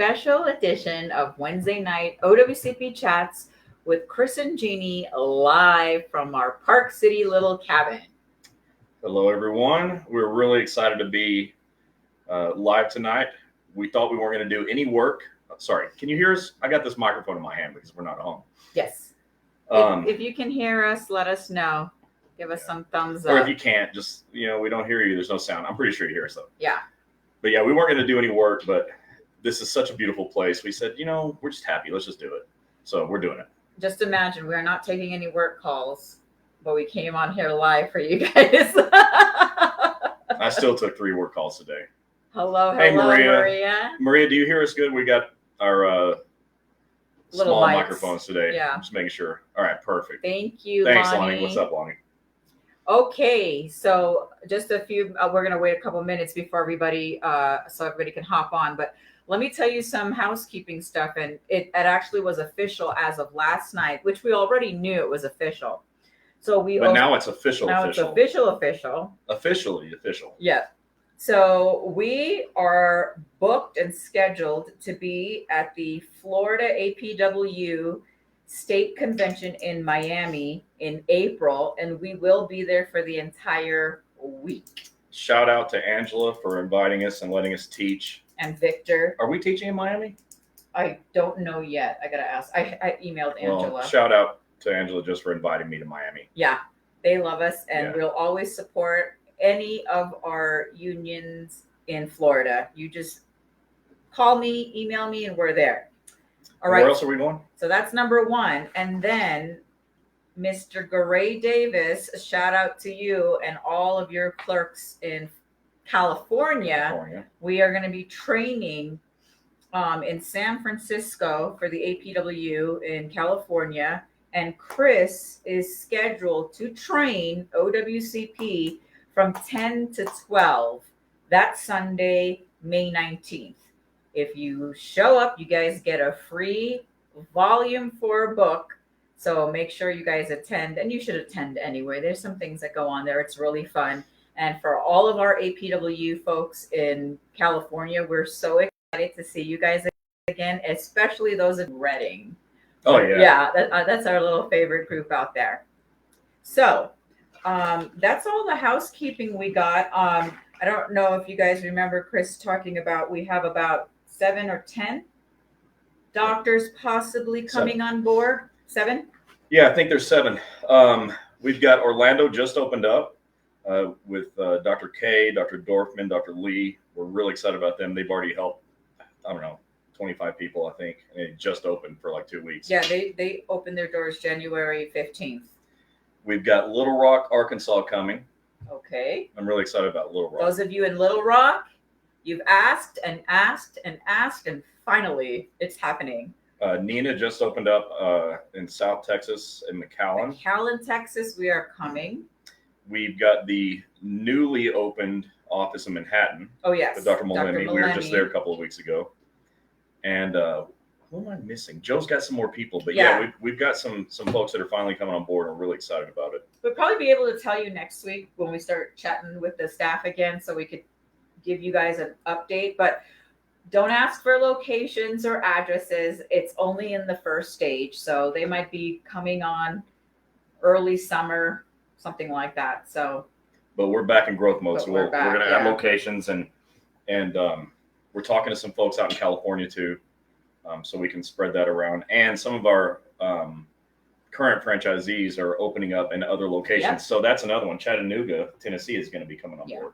special edition of Wednesday night OWCP Chats with Chris and Gini live from our Park City little cabin. Hello, everyone. We're really excited to be live tonight. We thought we weren't going to do any work. Sorry, can you hear us? I got this microphone in my hand because we're not at home. Yes. If you can hear us, let us know. Give us some thumbs up. Or if you can't, just, we don't hear you. There's no sound. I'm pretty sure you hear us, though. Yeah. But yeah, we weren't going to do any work, but this is such a beautiful place. We said, we're just happy. Let's just do it. So we're doing it. Just imagine we're not taking any work calls, but we came on here live for you guys. I still took 3 work calls today. Hello, hey, Maria. Maria, do you hear us good? We got our small mics. Microphones today. Yeah. Just making sure. All right, perfect. Thank you, Thanks, Lonnie. Lonnie. What's up, Lonnie? Okay, so just a few, we're going to wait a couple minutes before everybody, so everybody can hop on. But let me tell you some housekeeping stuff. And it actually was official as of last night, which we already knew it was official. So now it's official. Now it's official. Officially official. Yeah. So we are booked and scheduled to be at the Florida APW State Convention in Miami in April, and we will be there for the entire week. Shout out to Angela for inviting us and letting us teach. And Victor. Are we teaching in Miami? I don't know yet. I gotta ask. I emailed Angela. Well, shout out to Angela just for inviting me to Miami. Yeah, they love us, and Yeah. we'll always support any of our unions in Florida. You just call me, email me, and we're there. All right. Where else are we going? So that's number 1. And then Mr. Garay Davis, a shout out to you and all of your clerks in California. We are going to be training in San Francisco for the APW in California. And Chris is scheduled to train OWCP from 10 to 12 that Sunday, May 19th. If you show up, you guys get a free volume 4 book. So make sure you guys attend, and you should attend anyway. There's some things that go on there. It's really fun. And for all of our APW folks in California, we're so excited to see you guys again, especially those in Redding. Oh, yeah. Yeah, that's our little favorite group out there. So that's all the housekeeping we got. I don't know if you guys remember Chris talking about, we have about 7 or 10 doctors possibly coming on board. 7? Yeah, I think there's 7. We've got Orlando just opened up with Dr. K, Dr. Dorfman, Dr. Lee. We're really excited about them. They've already helped, 25 people, I think. And it just opened for like 2 weeks. Yeah, they opened their doors January 15th. We've got Little Rock, Arkansas coming. Okay. I'm really excited about Little Rock. Those of you in Little Rock, you've asked and asked and asked, and finally it's happening. Nina just opened up in South Texas in McAllen. McAllen, Texas, we are coming. We've got the newly opened office in Manhattan. Oh, yes. With Dr. Malemi. We were just there a couple of weeks ago. And who am I missing? Joe's got some more people. But yeah, we've got some folks that are finally coming on board, and we're really excited about it. We'll probably be able to tell you next week when we start chatting with the staff again, so we could give you guys an update. But don't ask for locations or addresses. It's only in the first stage. So they might be coming on early summer, something like that. So, but we're back in growth mode. So we're going to have locations, and we're talking to some folks out in California too. So we can spread that around. And some of our current franchisees are opening up in other locations. Yep. So that's another one. Chattanooga, Tennessee is going to be coming on board.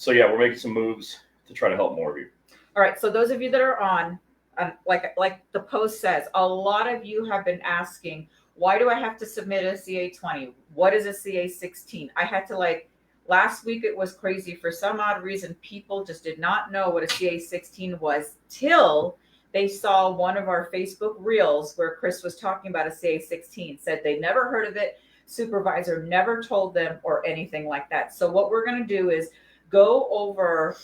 So yeah, we're making some moves to try to help more of you. All right. So those of you that are on, like the post says, a lot of you have been asking, why do I have to submit a CA-20? What is a CA-16? I had to last week it was crazy. For some odd reason, people just did not know what a CA-16 was till they saw one of our Facebook reels where Chris was talking about a CA-16, said they never heard of it. Supervisor never told them or anything like that. So what we're going to do is go over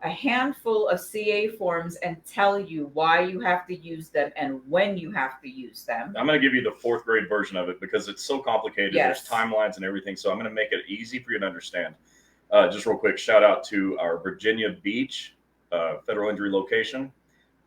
a handful of CA forms and tell you why you have to use them and when you have to use them. I'm going to give you the 4th grade version of it because it's so complicated. Yes. There's timelines and everything. So I'm going to make it easy for you to understand. Just real quick, shout out to our Virginia Beach federal injury location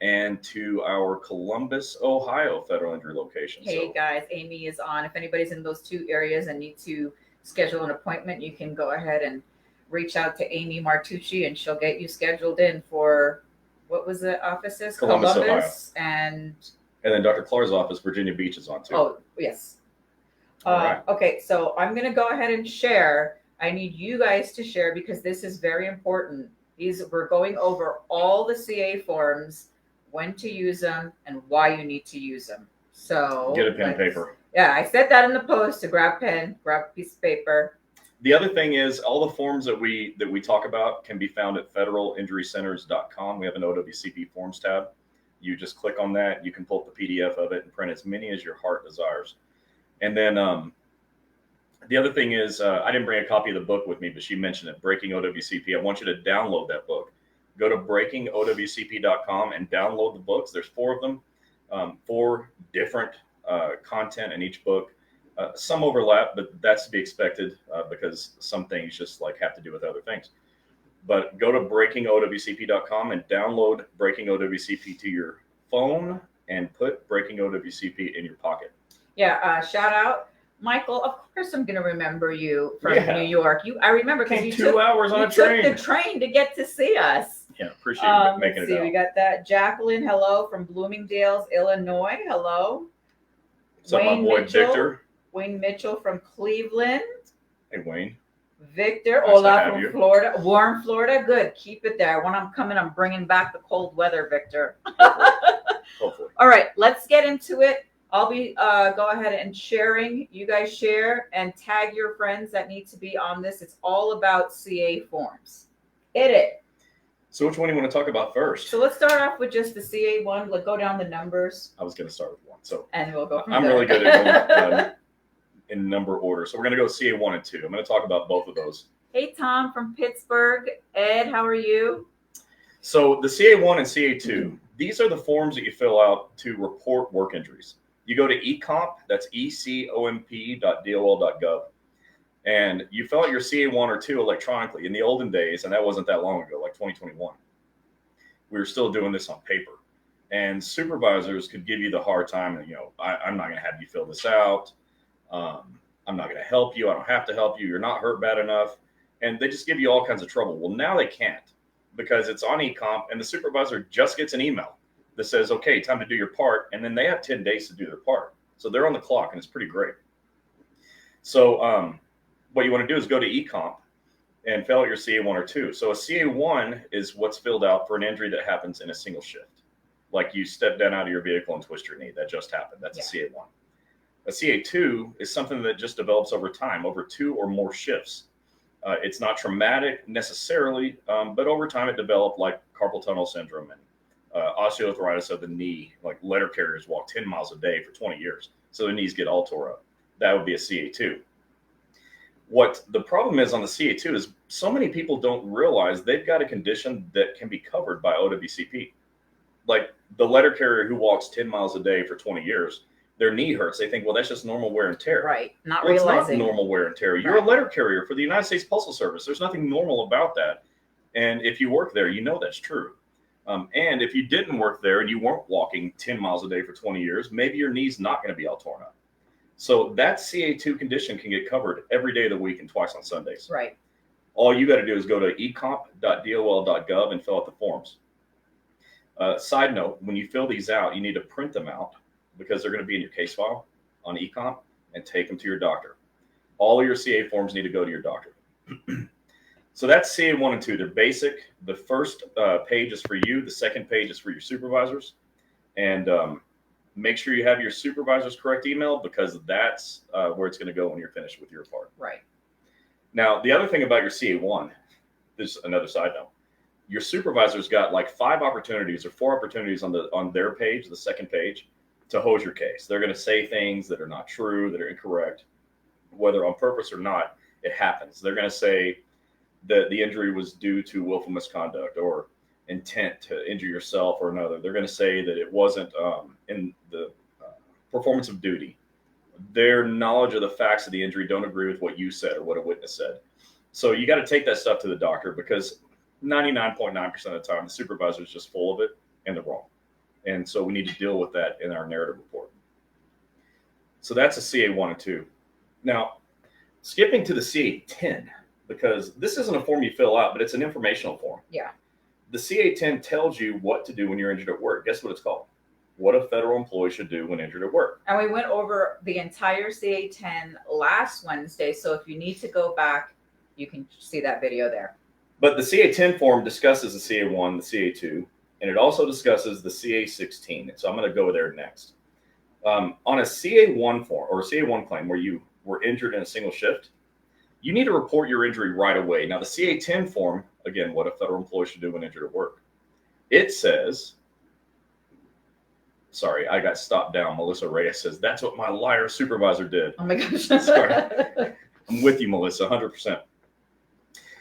and to our Columbus, Ohio federal injury location. Hey guys, Amy is on. If anybody's in those two areas and need to schedule an appointment, you can go ahead and reach out to Amy Martucci and she'll get you scheduled in for, what was the offices? Columbus Ohio. And then Dr. Clark's office, Virginia Beach, is on too. Oh, yes. Right. Okay, so I'm going to go ahead and share. I need you guys to share because this is very important. We're going over all the CA forms, when to use them, and why you need to use them. So get a pen and paper. Yeah, I said that in the post to grab pen, grab a piece of paper. The other thing is all the forms that we talk about can be found at federalinjurycenters.com. We have an OWCP forms tab. You just click on that. You can pull up the PDF of it and print as many as your heart desires. And then the other thing is I didn't bring a copy of the book with me, but she mentioned it, Breaking OWCP. I want you to download that book. Go to breakingowcp.com and download the books. There's 4 of them, 4 different content in each book. Some overlap, but that's to be expected because some things just like have to do with other things. But go to breakingowcp.com and download Breaking OWCP to your phone and put Breaking OWCP in your pocket. Yeah, shout out, Michael. Of course, I'm going to remember you from New York. I remember because you 2 hours on a train. Took the train to get to see us. Yeah, appreciate you making it out. We got that. Jacqueline, hello from Bloomingdale's, Illinois. Hello. So my boy Victor. Wayne Mitchell from Cleveland. Hey, Wayne. Victor, nice Ola from Florida. Warm Florida. Good. Keep it there. When I'm coming, I'm bringing back the cold weather, Victor. Hopefully. All right, let's get into it. I'll be go ahead and sharing. You guys share and tag your friends that need to be on this. It's all about CA forms. Hit it. So which one do you want to talk about first? So let's start off with just the CA one. Let's go down the numbers. I was going to start with one. So and we'll go from I'm there. really good at going in number order. So we're going to go CA 1 and 2. I'm going to talk about both of those. Hey, Tom from Pittsburgh. Ed, how are you? So the CA 1 and CA 2, these are the forms that you fill out to report work injuries. You go to ecomp, that's ecomp.dol.gov. And you fill out your CA 1 or 2 electronically. In the olden days, and that wasn't that long ago, like 2021, we were still doing this on paper. And supervisors could give you the hard time. And, I'm not going to have you fill this out. I'm not going to help you. I don't have to help you. You're not hurt bad enough. And they just give you all kinds of trouble. Well, now they can't because it's on ecomp and the supervisor just gets an email that says, okay, time to do your part. And then they have 10 days to do their part. So they're on the clock and it's pretty great. So what you want to do is go to ecomp and fill out your CA 1 or 2. So a CA 1 is what's filled out for an injury that happens in a single shift. Like you step down out of your vehicle and twist your knee. That just happened. That's a CA 1. A CA 2 is something that just develops over time, over 2 or more shifts. It's not traumatic necessarily, but over time it developed like carpal tunnel syndrome and osteoarthritis of the knee. Like letter carriers walk 10 miles a day for 20 years. So their knees get all tore up. That would be a CA 2. What the problem is on the CA 2 is so many people don't realize they've got a condition that can be covered by OWCP. Like the letter carrier who walks 10 miles a day for 20 years, their knee hurts. They think, well, that's just normal wear and tear. Right. Not realizing. It's not normal wear and tear. You're a letter carrier for the United States Postal Service. There's nothing normal about that. And if you work there, you know that's true. And if you didn't work there and you weren't walking 10 miles a day for 20 years, maybe your knee's not going to be all torn up. So that CA2 condition can get covered every day of the week and twice on Sundays. Right. All you got to do is go to ecomp.dol.gov and fill out the forms. Side note, when you fill these out, you need to print them out because they're going to be in your case file on ecomp and take them to your doctor. All of your CA forms need to go to your doctor. So that's CA 1 and 2. They're basic. The first page is for you. The second page is for your supervisors. And make sure you have your supervisor's correct email because that's where it's going to go when you're finished with your part. Right. Now, the other thing about your CA 1, there's another side note. Your supervisor's got like 5 opportunities or 4 opportunities on their page, the second page, to hose your case. They're going to say things that are not true, that are incorrect, whether on purpose or not. It happens. They're going to say that the injury was due to willful misconduct or intent to injure yourself or another. They're going to say that it wasn't in the performance of duty. Their knowledge of the facts of the injury don't agree with what you said or what a witness said. So you got to take that stuff to the doctor because 99.9% of the time, the supervisor is just full of it and they're wrong. And so we need to deal with that in our narrative report. So that's a CA1 and 2. Now, skipping to the CA10, because this isn't a form you fill out, but it's an informational form. Yeah. The CA10 tells you what to do when you're injured at work. Guess what it's called? What a federal employee should do when injured at work. And we went over the entire CA10 last Wednesday. So if you need to go back, you can see that video there. But the CA10 form discusses the CA1, the CA2, and it also discusses the CA16. So I'm going to go there next. On a CA1 form or a CA1 claim where you were injured in a single shift, you need to report your injury right away. Now, the CA10 form, again, what a federal employee should do when injured at work. It says, sorry, I got stopped down. Melissa Reyes says, that's what my liar supervisor did. Oh my gosh. Sorry. I'm with you, Melissa, 100%.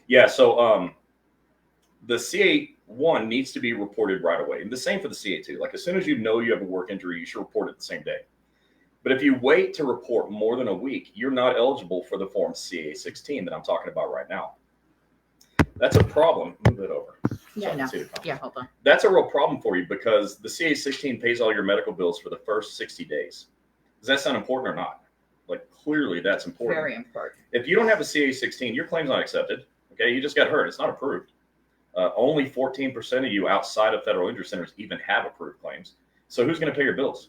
Yeah, so the CA1 needs to be reported right away. And the same for the CA2. Like as soon as you know you have a work injury, you should report it the same day. But if you wait to report more than a week, you're not eligible for the form CA16 that I'm talking about right now. That's a problem. Move it over. Yeah, no. Yeah, hold on. That's a real problem for you because the CA16 pays all your medical bills for the first 60 days. Does that sound important or not? Like clearly that's important. Very important. If you don't have a CA16, your claim's not accepted. Okay, you just got hurt. It's not approved. Only 14% of you outside of federal injury centers even have approved claims. So who's going to pay your bills?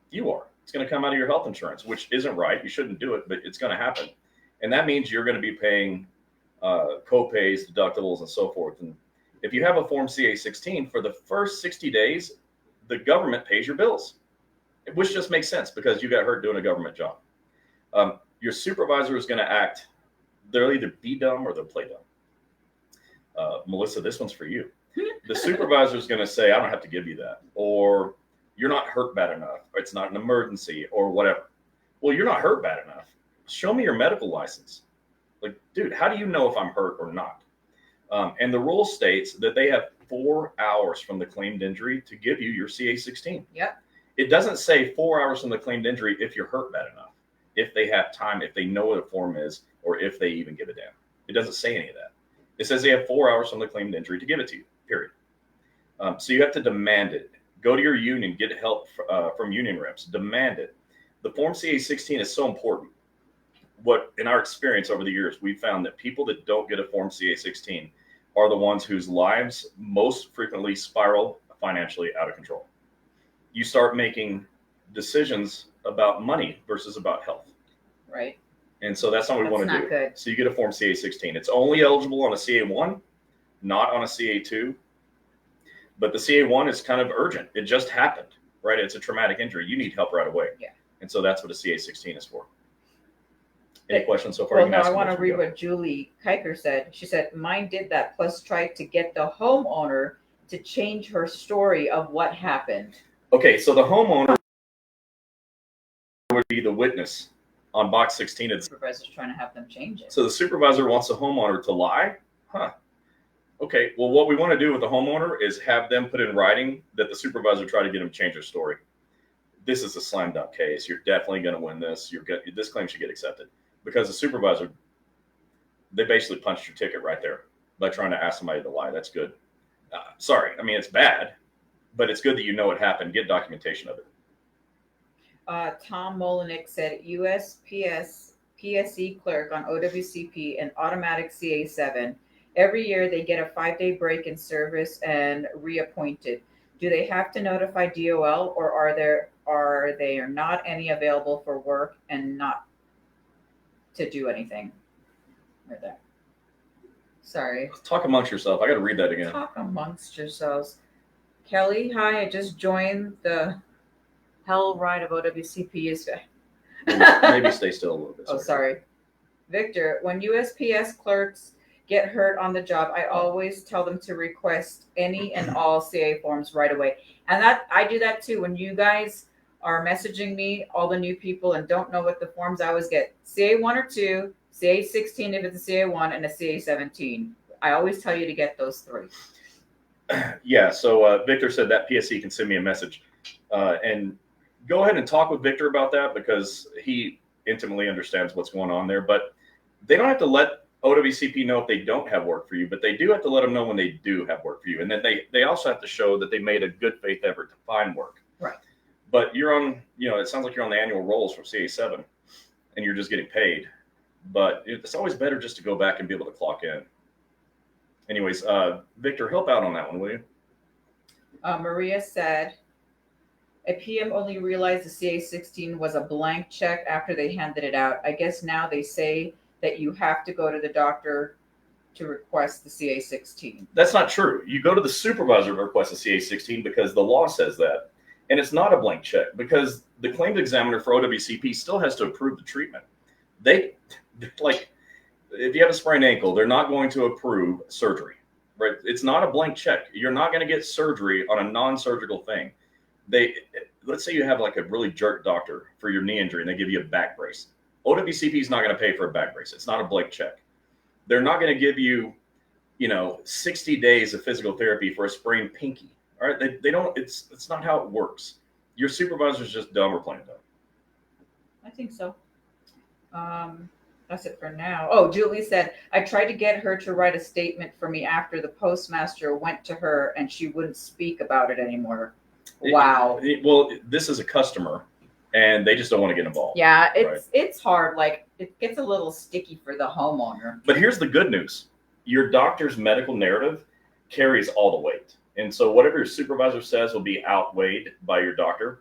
You are. It's going to come out of your health insurance, which isn't right. You shouldn't do it, but it's going to happen. And that means you're going to be paying co-pays, deductibles, and so forth. And if you have a form CA16, for the first 60 days, the government pays your bills, which just makes sense because you got hurt doing a government job. Your supervisor is going to act, they'll either be dumb or they'll play dumb. Melissa, this one's for you. The supervisor is going to say, I don't have to give you that. Or you're not hurt bad enough. Or it's not an emergency or whatever. Well, you're not hurt bad enough. Show me your medical license. Like, dude, how do you know if I'm hurt or not? And the rule states that they have 4 hours from the claimed injury to give you your CA16. Yep. It doesn't say 4 hours from the claimed injury if you're hurt bad enough, if they have time, if they know what a form is, or if they even give a damn. It doesn't say any of that. It says they have 4 hours from the claimed injury to give it to you, period. So you have to demand it. Go to your union, get help from union reps, demand it. The form CA16 is so important. What, in our experience over the years, we found that people that don't get a form CA16 are the ones whose lives most frequently spiral financially out of control. You start making decisions about money versus about health. Right. And so that's not what we want to do. Good. So you get a form CA16. It's only eligible on a CA1, not on a CA2. But the CA1 is kind of urgent. It just happened, right? It's a traumatic injury. You need help right away. Yeah. And so that's what a CA16 is for. Any questions so far? Well, no, I want to read what Julie Kiker said. She said, mine did that, plus tried to get the homeowner to change her story of what happened. Okay, so the homeowner would be the witness on box 16 of the supervisor's trying to have them change it. So the supervisor wants the homeowner to lie? Huh. Okay, well, what we want to do with the homeowner is have them put in writing that the supervisor tried to get them to change their story. This is a slam dunk case. You're definitely going to win this. This claim should get accepted because the supervisor, they basically punched your ticket right there by trying to ask somebody to lie. That's good. Sorry, I mean, it's bad, but it's good that you know it happened. Get documentation of it. Tom Molinik said USPS PSE clerk on OWCP and automatic CA7. Every year they get a 5-day break in service and reappointed. Do they have to notify DOL or are there not any available for work and not to do anything? Right there. Sorry. Talk amongst yourself. I got to read that again. Talk amongst yourselves. Kelly, hi. I just joined the hell ride of OWCP. Maybe stay still a little bit. Oh, sorry. Victor, when USPS clerks get hurt on the job, I always tell them to request any and all CA forms right away. And that I do that too. When you guys are messaging me, all the new people, and don't know what the forms, I always get CA1 or 2, CA16 if it's a CA1, and a CA17. I always tell you to get those 3. Yeah, so Victor said that PSE can send me a message. And go ahead and talk with Victor about that because he intimately understands what's going on there. But they don't have to let OWCP know if they don't have work for you, but they do have to let them know when they do have work for you. And then they also have to show that they made a good faith effort to find work. Right. But you're on, it sounds like you're on the annual rolls for CA7 and you're just getting paid. But it's always better just to go back and be able to clock in. Anyways, Victor, help out on that one, will you? Maria said, a PM only realized the CA16 was a blank check after they handed it out. I guess now they say that you have to go to the doctor to request the CA16. That's not true. You go to the supervisor to request a CA16 because the law says that. And it's not a blank check because the claims examiner for OWCP still has to approve the treatment. Like, if you have a sprained ankle, they're not going to approve surgery, right? It's not a blank check. You're not going to get surgery on a non-surgical thing. Let's say you have like a really jerk doctor for your knee injury and they give you a back brace. OWCP is not going to pay for a back brace. It's not a blank check. They're not going to give you, 60 days of physical therapy for a sprained pinky. All right. They don't, it's not how it works. Your supervisor's just dumb or plain dumb. I think so. That's it for now. Oh, Julie said, I tried to get her to write a statement for me after the postmaster went to her and she wouldn't speak about it anymore. Wow. Well, this is a customer and they just don't want to get involved. Yeah, it's hard. Like, it gets a little sticky for the homeowner. But here's the good news. Your doctor's medical narrative carries all the weight. And so whatever your supervisor says will be outweighed by your doctor.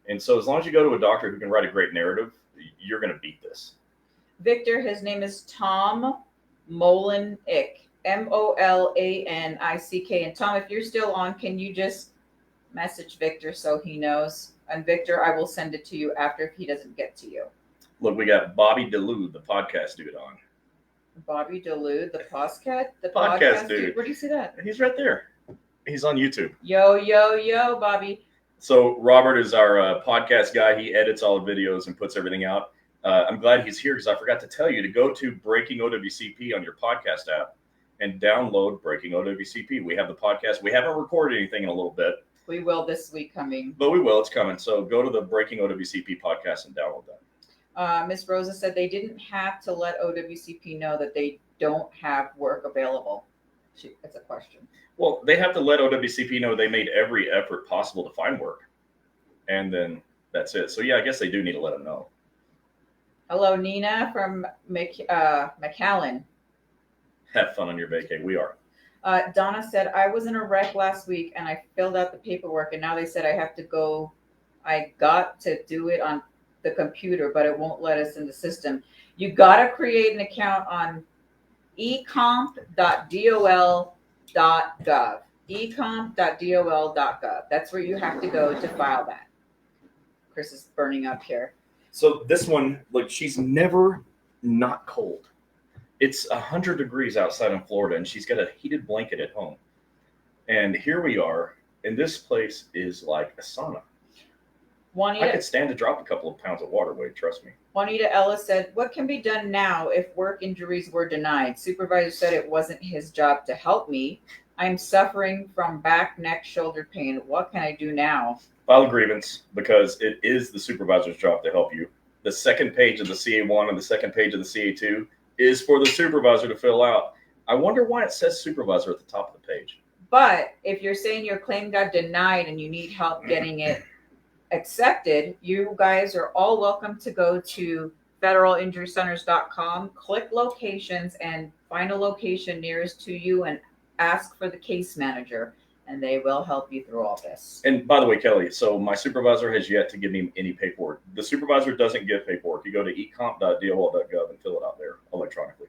And so as long as you go to a doctor who can write a great narrative, you're going to beat this. Victor, his name is Tom Molanick, Molanick. And Tom, if you're still on, can you just message Victor so he knows? And Victor, I will send it to you after if he doesn't get to you. Look, we got Bobby DeLude, the podcast dude, on. Bobby DeLude, the podcast dude. Where do you see that? He's right there. He's on YouTube. Yo, Bobby. So Robert is our podcast guy. He edits all the videos and puts everything out. I'm glad he's here because I forgot to tell you to go to Breaking OWCP on your podcast app and download Breaking OWCP. We have the podcast. We haven't recorded anything in a little bit. We will this week coming. But we will. It's coming. So go to the Breaking OWCP podcast and download that. Miss Rosa said they didn't have to let OWCP know that they don't have work available. That's a question. Well, they have to let OWCP know they made every effort possible to find work. And then that's it. So, yeah, I guess they do need to let them know. Hello, Nina from McAllen. Have fun on your vacay. We are. Donna said, I was in a wreck last week and I filled out the paperwork and now they said I got to do it on the computer, but it won't let us in the system. You got to create an account on ecomp.dol.gov. ecomp.dol.gov. That's where you have to go to file that. Chris is burning up here. So this one, like, she's never not cold. It's 100 degrees outside in Florida, and she's got a heated blanket at home. And here we are, and this place is like a sauna. I could stand to drop a couple of pounds of water weight, trust me. Juanita Ellis said, what can be done now if work injuries were denied? Supervisor said it wasn't his job to help me. I'm suffering from back, neck, shoulder pain. What can I do now? File a grievance because it is the supervisor's job to help you. The second page of the CA1 and the second page of the CA2 is for the supervisor to fill out. I wonder why it says supervisor at the top of the page. But if you're saying your claim got denied and you need help getting it accepted, you guys are all welcome to go to federalinjurycenters.com, click locations, and find a location nearest to you and ask for the case manager, and they will help you through all this. And by the way, Kelly, so my supervisor has yet to give me any paperwork. The supervisor doesn't give paperwork. You go to ecomp.dol.gov and fill it out there electronically.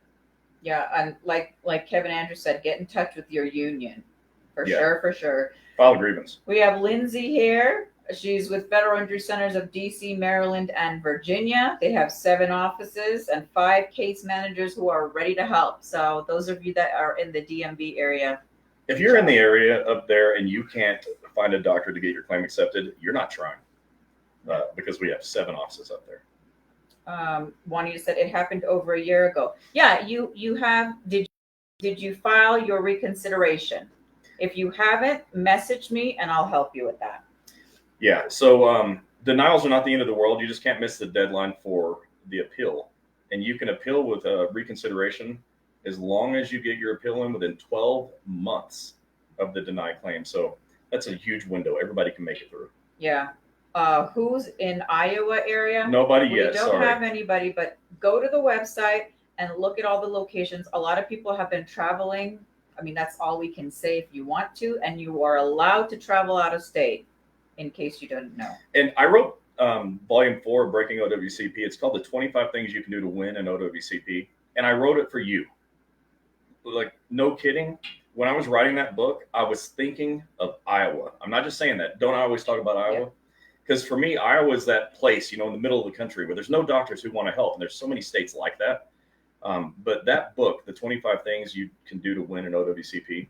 Yeah, and like Kevin Andrews said, get in touch with your union. For sure. File a grievance. We have Lindsay here. She's with Federal Injury Centers of DC, Maryland, and Virginia. They have 7 offices and 5 case managers who are ready to help. So those of you that are in the DMV area. If you're in the area up there and you can't find a doctor to get your claim accepted, you're not trying because we have 7 offices up there. Juanita said it happened over a year ago. Yeah, you have. Did you file your reconsideration? If you haven't, message me and I'll help you with that. Yeah, so denials are not the end of the world. You just can't miss the deadline for the appeal. And you can appeal with a reconsideration as long as you get your appeal in within 12 months of the denied claim. So that's a huge window. Everybody can make it through. Yeah. Who's in Iowa area? Nobody yet. We don't have anybody, but go to the website and look at all the locations. A lot of people have been traveling. I mean, that's all we can say if you want to, and you are allowed to travel out of state, in case you didn't know. And I wrote volume 4 of Breaking OWCP. It's called The 25 Things You Can Do to Win in OWCP. And I wrote it for you. Like, no kidding. When I was writing that book, I was thinking of Iowa. I'm not just saying that. Don't I always talk about Iowa? Because for me, Iowa is that place, in the middle of the country where there's no doctors who want to help. And there's so many states like that. But that book, The 25 Things You Can Do to Win in OWCP,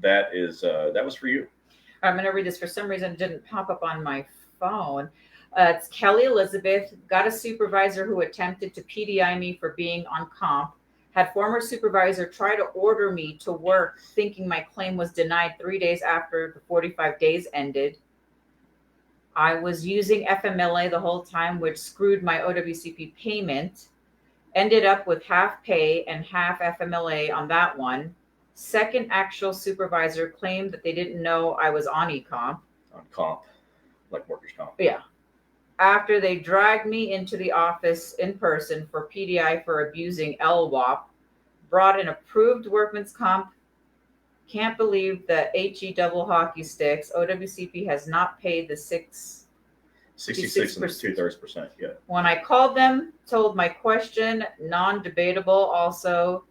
that was for you. I'm going to read this. For some reason, it didn't pop up on my phone. It's Kelly Elizabeth, got a supervisor who attempted to PDI me for being on comp. Had former supervisor try to order me to work, thinking my claim was denied 3 days after the 45 days ended. I was using FMLA the whole time, which screwed my OWCP payment. Ended up with half pay and half FMLA on that one. Second actual supervisor claimed that they didn't know I was on e-comp. On comp, like workers' comp. Yeah. After they dragged me into the office in person for PDI for abusing LWAP, brought an approved workman's comp. Can't believe the HE double hockey sticks. OWCP has not paid the 66 and 2/3%. Yeah. When I called them, told my question, non-debatable also,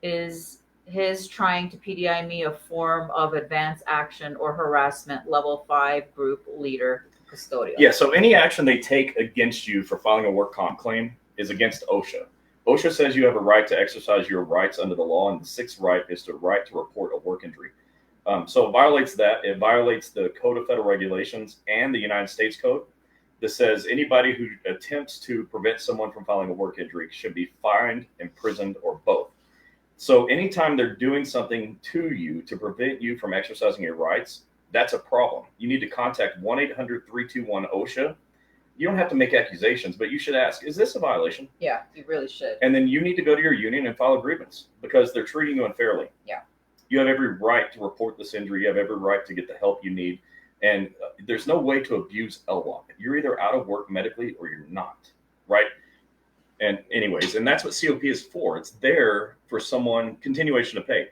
is his trying to PDI me a form of advance action or harassment, level 5 group leader custodial. Yeah, so any action they take against you for filing a work comp claim is against OSHA. OSHA says you have a right to exercise your rights under the law, and the sixth right is the right to report a work injury. So it violates that. It violates the Code of Federal Regulations and the United States Code that says anybody who attempts to prevent someone from filing a work injury should be fined, imprisoned, or both. So anytime they're doing something to you to prevent you from exercising your rights, that's a problem. You need to contact 1-800-321-OSHA. You don't have to make accusations, but you should ask, is this a violation? Yeah, you really should. And then you need to go to your union and file a grievance because they're treating you unfairly. Yeah. You have every right to report this injury. You have every right to get the help you need. And there's no way to abuse LWAP. You're either out of work medically or you're not, right? And anyways, and that's what COP is for. It's there for someone, continuation of pay.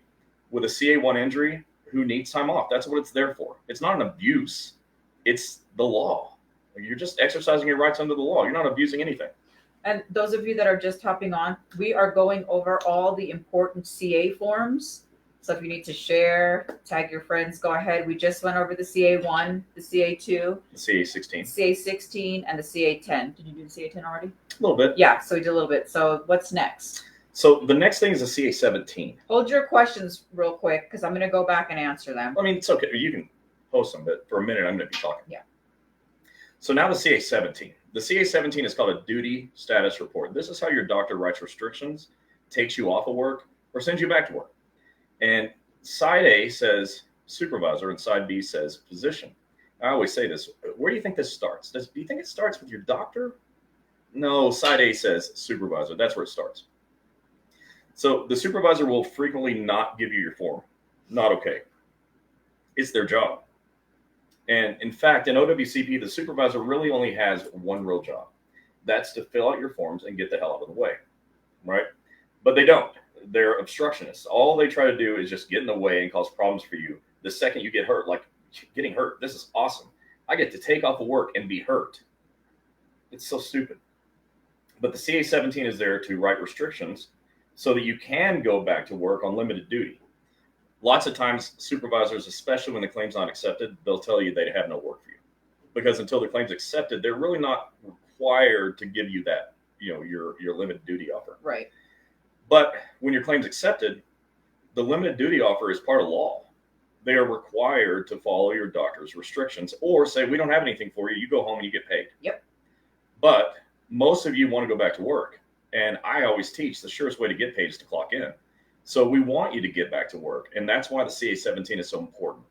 With a CA1 injury, who needs time off? That's what it's there for. It's not an abuse. It's the law. You're just exercising your rights under the law. You're not abusing anything. And those of you that are just hopping on, we are going over all the important CA forms. So if you need to share, tag your friends, go ahead. We just went over the CA1, the CA2, the CA16, CA16, and the CA10. Did you do the CA10 already? A little bit. Yeah, so we did a little bit. So what's next? So the next thing is the CA17. Hold your questions real quick because I'm going to go back and answer them. I mean, it's okay. You can post them, but for a minute, I'm going to be talking. Yeah. So now the CA17. The CA17 is called a duty status report. This is how your doctor writes restrictions, takes you off of work, or sends you back to work. And side A says supervisor and side B says physician. I always say this. Where do you think this starts? Do you think it starts with your doctor? No, side A says supervisor. That's where it starts. So the supervisor will frequently not give you your form. Not okay. It's their job. And in fact, in OWCP, the supervisor really only has one real job. That's to fill out your forms and get the hell out of the way, right? But they don't. They're obstructionists. All they try to do is just get in the way and cause problems for you. The second you get hurt, like getting hurt, this is awesome. I get to take off of work and be hurt. It's so stupid. But the CA17 is there to write restrictions so that you can go back to work on limited duty. Lots of times, supervisors, especially when the claim's not accepted, they'll tell you they have no work for you. Because until the claim's accepted, they're really not required to give you that, your limited duty offer. Right. But when your claim's accepted, the limited duty offer is part of law. They are required to follow your doctor's restrictions or say, we don't have anything for you. You go home and you get paid. Yep. But most of you want to go back to work. And I always teach the surest way to get paid is to clock in. So we want you to get back to work. And that's why the CA17 is so important.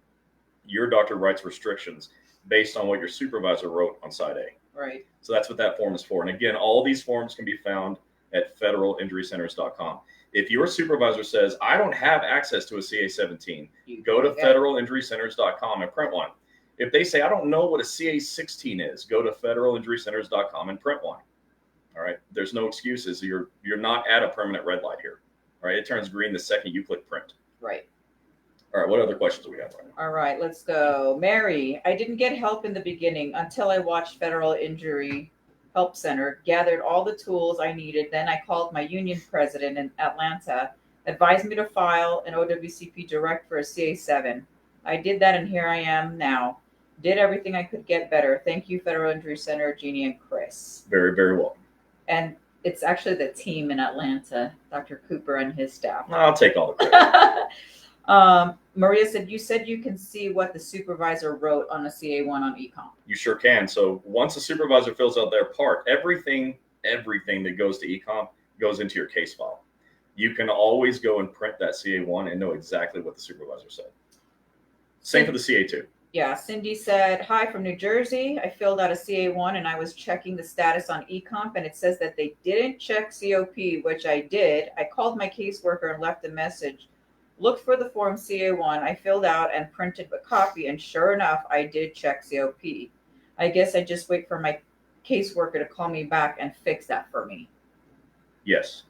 Your doctor writes restrictions based on what your supervisor wrote on side A. Right. So that's what that form is for. And again, all these forms can be found at federalinjurycenters.com. If your supervisor says, I don't have access to a CA-17, go to federalinjurycenters.com and print one. If they say, I don't know what a CA-16 is, go to federalinjurycenters.com and print one. All right. There's no excuses. You're not at a permanent red light here. All right. It turns green the second you click print. Right. All right. What other questions do we have right now? All right. Let's go. Mary, I didn't get help in the beginning until I watched Federal Injury Help Center, gathered all the tools I needed. Then I called my union president in Atlanta, advised me to file an OWCP direct for a CA7. I did that, and here I am now. Did everything I could get better. Thank you, Federal Injury Center, Gini and Chris. Very, very well. And it's actually the team in Atlanta, Dr. Cooper and his staff. I'll take all the credit. Maria said you can see what the supervisor wrote on a CA1 on eComp. You sure can. So once the supervisor fills out their part, everything that goes to eComp goes into your case file. You can always go and print that CA1 and know exactly what the supervisor said. Same for the CA2. Yeah, Cindy said, hi from New Jersey. I filled out a CA1 and I was checking the status on eComp and it says that they didn't check COP, which I did. I called my caseworker and left a message. Looked for the form CA1. I filled out and printed a copy, and sure enough, I did check COP. I guess I just wait for my caseworker to call me back and fix that for me. Yes.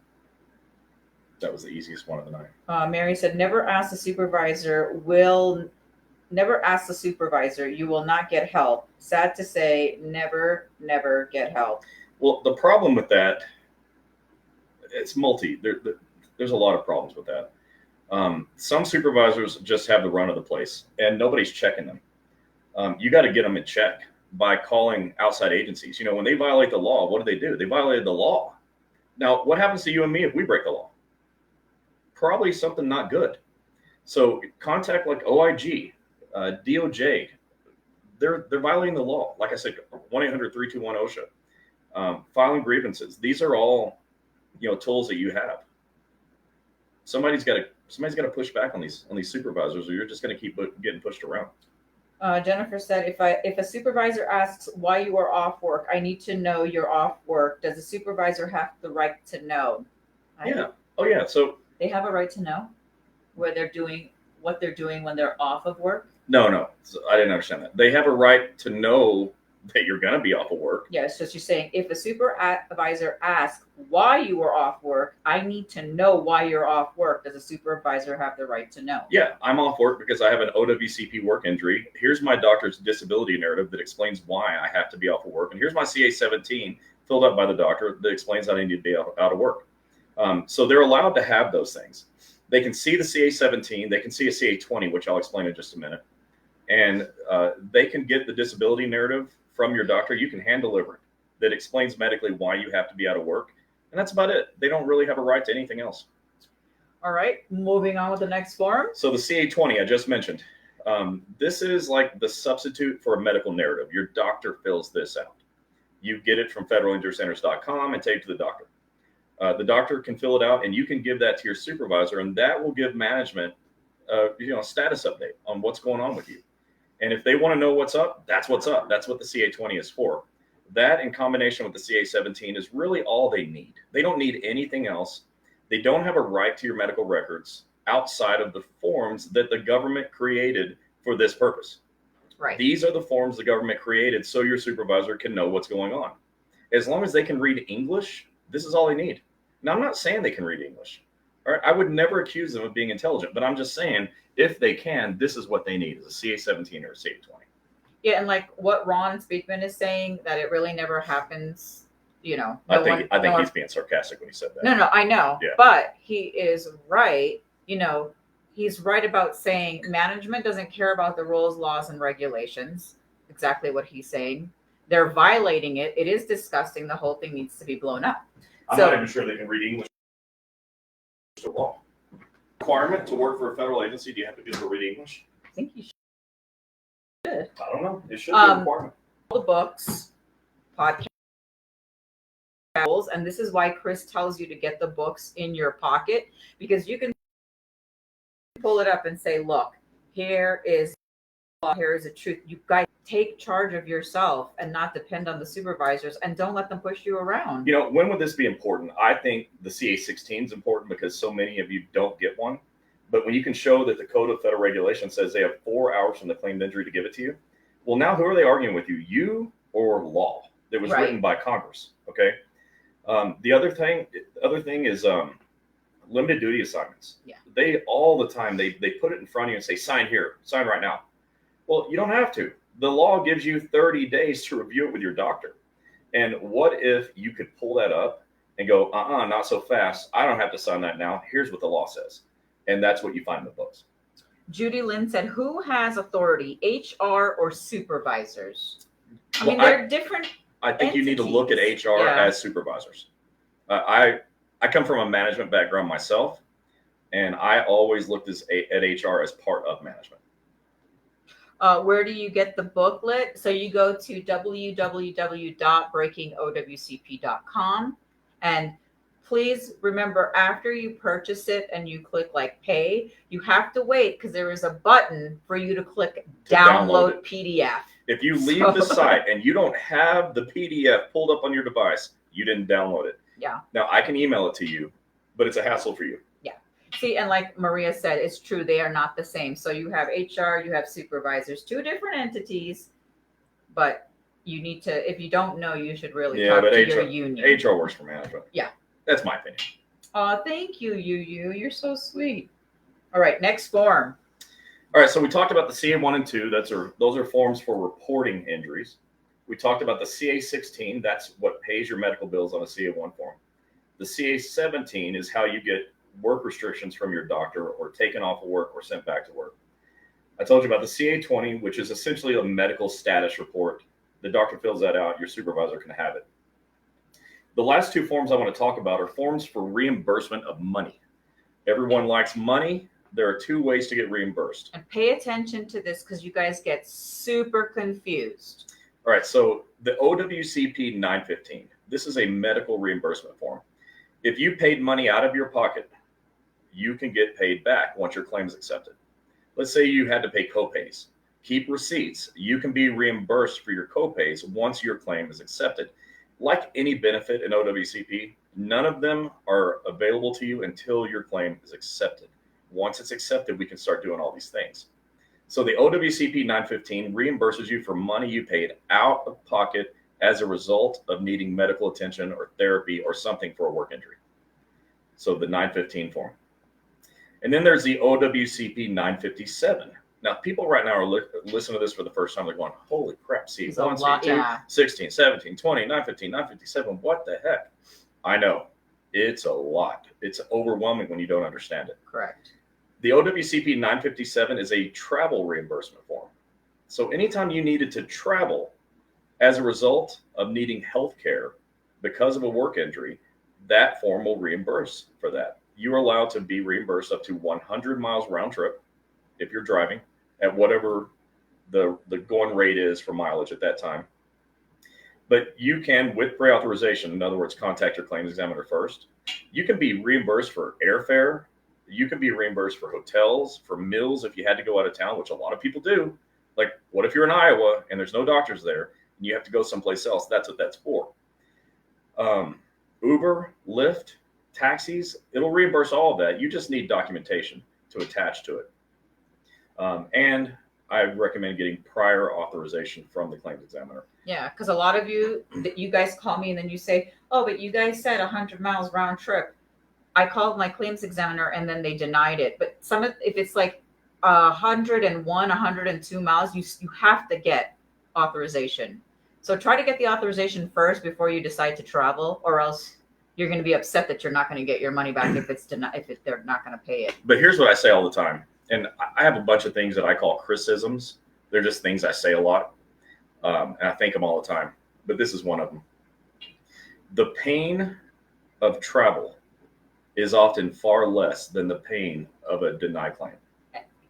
That was the easiest one of the night. Mary said, never ask the supervisor, you will not get help. Sad to say, never get help. Well, the problem with that, it's there's a lot of problems with that. Some supervisors just have the run of the place and nobody's checking them. You got to get them in check by calling outside agencies. When they violate the law, what do? They violated the law. Now, what happens to you and me if we break the law? Probably something not good. So contact like OIG, DOJ, they're violating the law. Like I said, 1-800-321-OSHA, filing grievances. These are all, tools that you have. Somebody's got to push back on these supervisors, or you're just going to keep getting pushed around. Jennifer said, if a supervisor asks why you are off work, I need to know you're off work. Does the supervisor have the right to know? Yeah. Oh yeah. So they have a right to know what they're doing when they're off of work. No. I didn't understand that. They have a right to know that you're going to be off of work. Yeah, so she's saying if a supervisor asks why you are off work, I need to know why you're off work. Does a supervisor have the right to know? Yeah, I'm off work because I have an OWCP work injury. Here's my doctor's disability narrative that explains why I have to be off of work. And here's my CA-17 filled out by the doctor that explains that I need to be out of work. So they're allowed to have those things. They can see the CA-17. They can see a CA-20, which I'll explain in just a minute. And they can get the disability narrative from your doctor. You can hand deliver it that explains medically why you have to be out of work. And that's about it. They don't really have a right to anything else. All right, moving on with the next form. So the CA-20 I just mentioned, this is like the substitute for a medical narrative. Your doctor fills this out. You get it from federalinjurycenters.com and take it to the doctor. The doctor can fill it out and you can give that to your supervisor, and that will give management a status update on what's going on with you. And if they want to know what's up, that's what's up. That's what the CA-20 is for. That in combination with the CA-17 is really all they need. They don't need anything else. They don't have a right to your medical records outside of the forms that the government created for this purpose. Right. These are the forms the government created so your supervisor can know what's going on. As long as they can read English, this is all they need. Now, I'm not saying they can read English. All right? I would never accuse them of being intelligent, but I'm just saying if they can, this is what they need, is a CA-17 or a CA-20. Yeah, and like what Ron Speakman is saying, that it really never happens, I think he's being sarcastic when he said that. No, I know. Yeah. But he is right. He's right about saying management doesn't care about the rules, laws, and regulations. Exactly what he's saying. They're violating it. It is disgusting. The whole thing needs to be blown up. I'm not even sure they can read English to law. Requirement to work for a federal agency, do you have to be able to read English? I think you should. I don't know. It should be a requirement. All the books, podcasts, and this is why Chris tells you to get the books in your pocket, because you can pull it up and say, look, here is here is the truth. You guys take charge of yourself and not depend on the supervisors, and don't let them push you around. You know, when would this be important? I think the CA-16 is important because so many of you don't get one. But when you can show that the Code of Federal Regulations says they have 4 hours from the claimed injury to give it to you, well, now who are they arguing with you? You or law that was written by Congress? Okay. The other thing is limited duty assignments. Yeah. They all the time they put it in front of you and say, sign here, sign right now. Well, you don't have to. The law gives you 30 days to review it with your doctor. And what if you could pull that up and go, not so fast. I don't have to sign that now. Here's what the law says. And that's what you find in the books. Judy Lynn said, who has authority, HR or supervisors? I mean, they're different. I think you need to look at HR as supervisors. I come from a management background myself, and I always looked at HR as part of management. Where do you get the booklet? So you go to www.breakingowcp.com, and please remember, after you purchase it and you click like pay, you have to wait because there is a button for you to click download PDF. If you leave the site and you don't have the PDF pulled up on your device, you didn't download it. Yeah. Now I can email it to you, but it's a hassle for you. Yeah. See, and like Maria said, it's true. They are not the same. So you have HR, you have supervisors, 2 different entities, but you need to, if you don't know, you should really talk to your union. HR works for management. Yeah. That's my opinion. Thank you, You're so sweet. All right, next form. All right, so we talked about the CA1 and 2. Those are forms for reporting injuries. We talked about the CA-16. That's what pays your medical bills on a CA1 form. The CA-17 is how you get work restrictions from your doctor or taken off of work or sent back to work. I told you about the CA-20, which is essentially a medical status report. The doctor fills that out. Your supervisor can have it. The last 2 forms I want to talk about are forms for reimbursement of money. Everyone likes money. There are 2 ways to get reimbursed. And pay attention to this because you guys get super confused. All right, so the OWCP 915, this is a medical reimbursement form. If you paid money out of your pocket, you can get paid back once your claim is accepted. Let's say you had to pay copays. Keep receipts. You can be reimbursed for your copays once your claim is accepted. Like any benefit in OWCP, none of them are available to you until your claim is accepted. Once it's accepted, we can start doing all these things. So the OWCP 915 reimburses you for money you paid out of pocket as a result of needing medical attention or therapy or something for a work injury. So the 915 form. And then there's the OWCP 957. Now, people right now are listening to this for the first time. They're going, holy crap, C1, C2, 16, 17, 20, 915, 957. What the heck? I know. It's a lot. It's overwhelming when you don't understand it. Correct. The OWCP 957 is a travel reimbursement form. So anytime you needed to travel as a result of needing health care because of a work injury, that form will reimburse for that. You are allowed to be reimbursed up to 100 miles round trip if you're driving at whatever the going rate is for mileage at that time. But you can, with pre-authorization, in other words, contact your claims examiner first. You can be reimbursed for airfare. You can be reimbursed for hotels, for meals if you had to go out of town, which a lot of people do. Like, what if you're in Iowa and there's no doctors there and you have to go someplace else? That's what that's for. Uber, Lyft, taxis, it'll reimburse all of that. You just need documentation to attach to it. And I recommend getting prior authorization from the claims examiner. Yeah, because a lot of you guys call me and then you say, oh, but you guys said 100 miles round trip. I called my claims examiner and then they denied it. But if it's like 101, 102 miles, you have to get authorization. So try to get the authorization first before you decide to travel, or else you're going to be upset that you're not going to get your money back if they're not going to pay it. But here's what I say all the time. And I have a bunch of things that I call criticisms. They're just things I say a lot. And I think them all the time. But this is one of them. The pain of travel is often far less than the pain of a denied claim.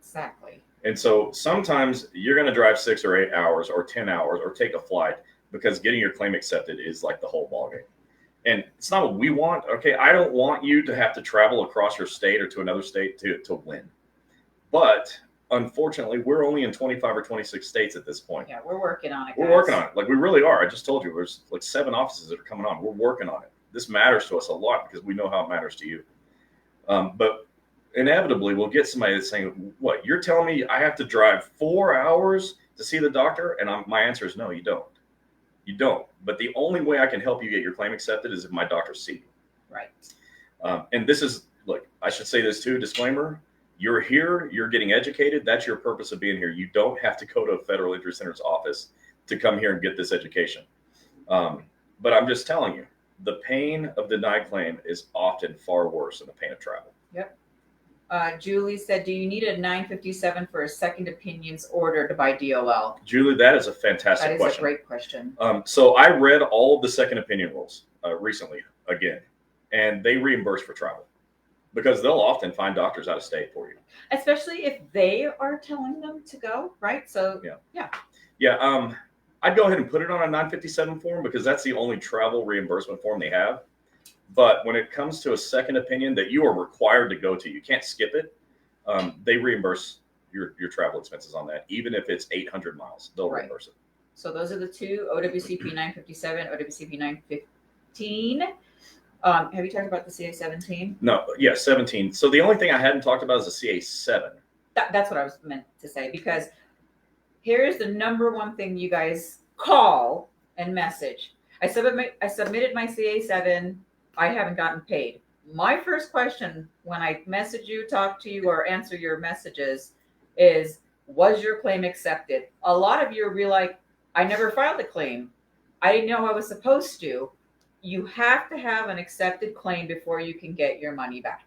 Exactly. And so sometimes you're going to drive 6 or 8 hours or 10 hours or take a flight because getting your claim accepted is like the whole ballgame. And it's not what we want. Okay, I don't want you to have to travel across your state or to another state to win. But unfortunately, we're only in 25 or 26 states at this point. Yeah, we're working on it. We're working on it. Like, we really are. I just told you, there's like 7 offices that are coming on. We're working on it. This matters to us a lot because we know how it matters to you. But inevitably, we'll get somebody that's saying, what, you're telling me I have to drive 4 hours to see the doctor? And my answer is no, you don't. You don't. But the only way I can help you get your claim accepted is if my doctor sees you. Right. And this is, look, I should say this too, disclaimer. You're here, you're getting educated. That's your purpose of being here. You don't have to go to a Federal Injury Center's office to come here and get this education. But I'm just telling you, the pain of denied claim is often far worse than the pain of travel. Yep. Julie said, do you need a 957 for a second opinions ordered by DOL? Julie, that is a fantastic question. That is a great question. So I read all of the second opinion rules recently again, and they reimburse for travel because they'll often find doctors out of state for you. Especially if they are telling them to go, right? So, yeah. I'd go ahead and put it on a 957 form because that's the only travel reimbursement form they have. But when it comes to a second opinion that you are required to go to, you can't skip it. They reimburse your travel expenses on that, even if it's 800 miles. They'll reimburse it. So those are the two: OWCP 957, OWCP 915. Have you talked about the CA17? No, yeah, 17. So the only thing I hadn't talked about is the CA7. That's what I was meant to say, because here's the number one thing you guys call and message. I submitted my CA7. I haven't gotten paid. My first question when I message you, talk to you, or answer your messages is, was your claim accepted? A lot of you are like, I never filed a claim. I didn't know I was supposed to. You have to have an accepted claim before you can get your money back.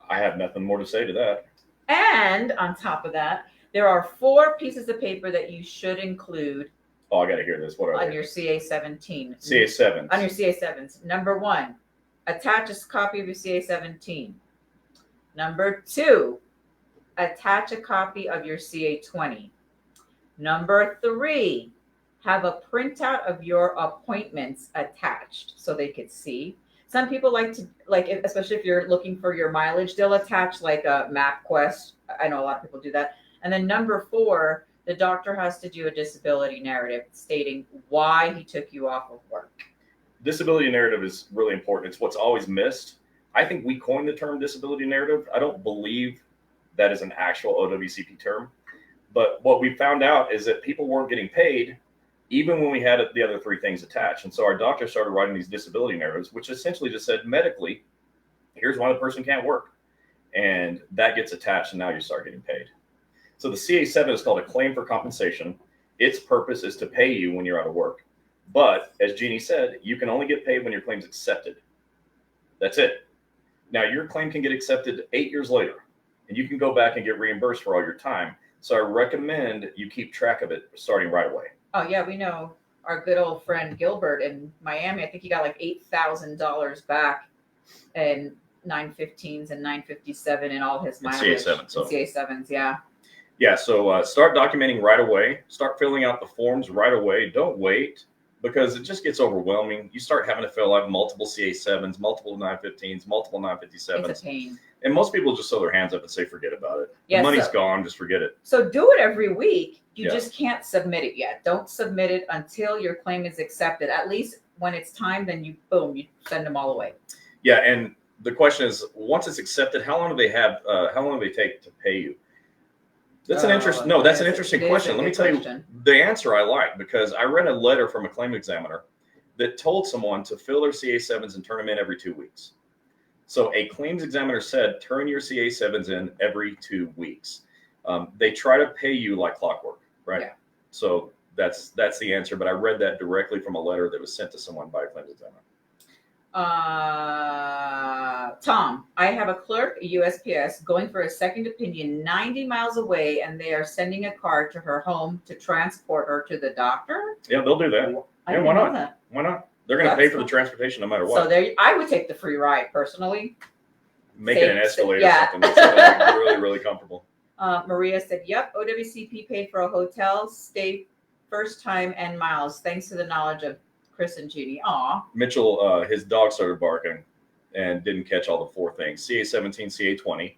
I have nothing more to say to that. And on top of that, there are 4 pieces of paper that you should include. Oh, I got to hear this. What are they? On your CA17. CA7s. On your CA7s. Number 1, attach a copy of your CA17. Number 2, attach a copy of your CA20. Number 3, have a printout of your appointments attached so they could see. Some people like to, especially if you're looking for your mileage, they'll attach like a MapQuest. I know a lot of people do that. And then number 4, the doctor has to do a disability narrative stating why he took you off of work. Disability narrative is really important. It's what's always missed. I think we coined the term disability narrative. I don't believe that is an actual OWCP term. But what we found out is that people weren't getting paid even when we had the other 3 things attached. And so our doctor started writing these disability narratives, which essentially just said medically, here's why the person can't work. And that gets attached, and now you start getting paid. So the CA7 is called a claim for compensation. Its purpose is to pay you when you're out of work. But as Gini said, you can only get paid when your claim's accepted. That's it. Now, your claim can get accepted 8 years later, and you can go back and get reimbursed for all your time. So I recommend you keep track of it starting right away. Oh, yeah, we know our good old friend Gilbert in Miami. I think he got like $8,000 back in 915s and 957 and all his mileage. CA7s, yeah. Yeah, so start documenting right away. Start filling out the forms right away. Don't wait, because it just gets overwhelming. You start having to fill out multiple CA7s, multiple 915s, multiple 957s. It's a pain. And most people just throw their hands up and say, forget about it. Yeah, the money's gone, just forget it. So do it every week. You just can't submit it yet. Don't submit it until your claim is accepted. At least when it's time, then you send them all away. Yeah, and the question is, once it's accepted, how long do they have? How long do they take to pay you? That's an interesting. No, that's an interesting question. Let me tell you the answer I like, because I read a letter from a claim examiner that told someone to fill their CA7s and turn them in every 2 weeks. So a claims examiner said, turn your CA7s in every 2 weeks. They try to pay you like clockwork, right? Yeah. So that's the answer. But I read that directly from a letter that was sent to someone by a claims examiner. Tom, I have a clerk at USPS going for a second opinion 90 miles away, and they are sending a car to her home to transport her to the doctor. Yeah, they'll do that. Yeah, why not? Why not? They're going to pay for the transportation no matter what. So there, I would take the free ride personally. Make it an Escalade or something. That's something really, really comfortable. Maria said, yep, OWCP paid for a hotel stay first time and miles, thanks to the knowledge of Chris and Gini. Aw. Mitchell, his dog started barking and didn't catch all the 4 things. CA17, CA20.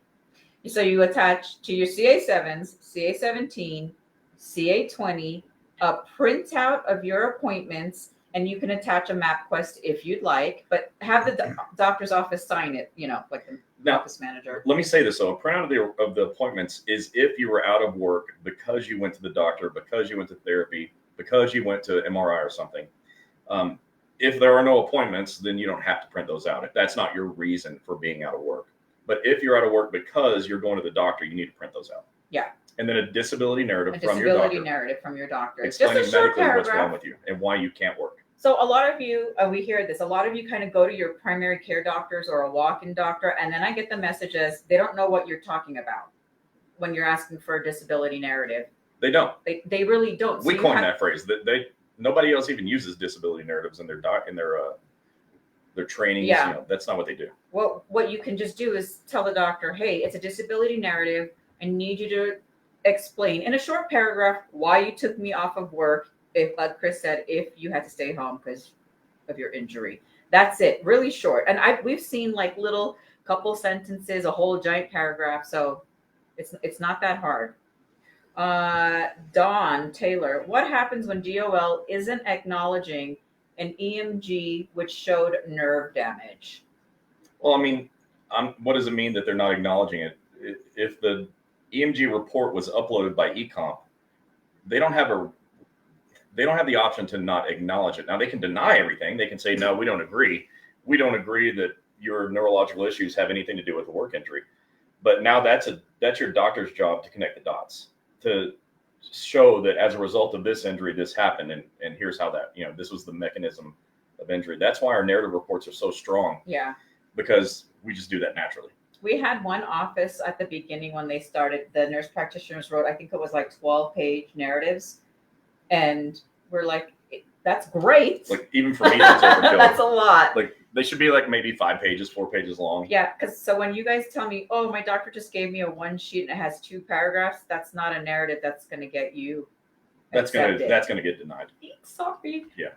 So you attach to your CA7s, CA17, CA20, a printout of your appointments, and you can attach a MapQuest if you'd like, but have the doctor's office sign it, like the office manager. Let me say this though, a printout of the appointments is if you were out of work because you went to the doctor, because you went to therapy, because you went to MRI or something. If there are no appointments, then you don't have to print those out. If that's not your reason for being out of work. But if you're out of work because you're going to the doctor, you need to print those out. Yeah. And then a disability narrative from your doctor. Explaining just a short medically what's wrong with you and why you can't work. So a lot of you, we hear this, a lot of you kind of go to your primary care doctors or a walk-in doctor, and then I get the messages, they don't know what you're talking about when you're asking for a disability narrative. They don't. They really don't. So we coined that phrase. Nobody else even uses disability narratives in their trainings. Yeah. That's not what they do. Well, what you can just do is tell the doctor, hey, it's a disability narrative. I need you to explain in a short paragraph why you took me off of work. If, like Chris said, if you had to stay home because of your injury. That's it. Really short. And we've seen like little couple sentences, a whole giant paragraph. So it's not that hard. Dawn Taylor, what happens when DOL isn't acknowledging an EMG which showed nerve damage? Well, I mean, what does it mean that they're not acknowledging it? If the EMG report was uploaded by eComp, they don't have the option to not acknowledge it. Now they can deny everything. They can say, no, we don't agree. We don't agree that your neurological issues have anything to do with a work injury. But now that's your doctor's job to connect the dots, to show that as a result of this injury, this happened. And here's how that, this was the mechanism of injury. That's why our narrative reports are so strong. Yeah. Because we just do that naturally. We had one office at the beginning when they started, the nurse practitioners wrote, I think it was like 12-page narratives. And we're like, that's great. Like even for me, that's overkill. That's a lot. Like they should be like maybe 5 pages, 4 pages long. Yeah, because so when you guys tell me, oh, my doctor just gave me a one sheet and it has 2 paragraphs, that's not a narrative that's going to get you. That's gonna get denied. Sorry. Yeah.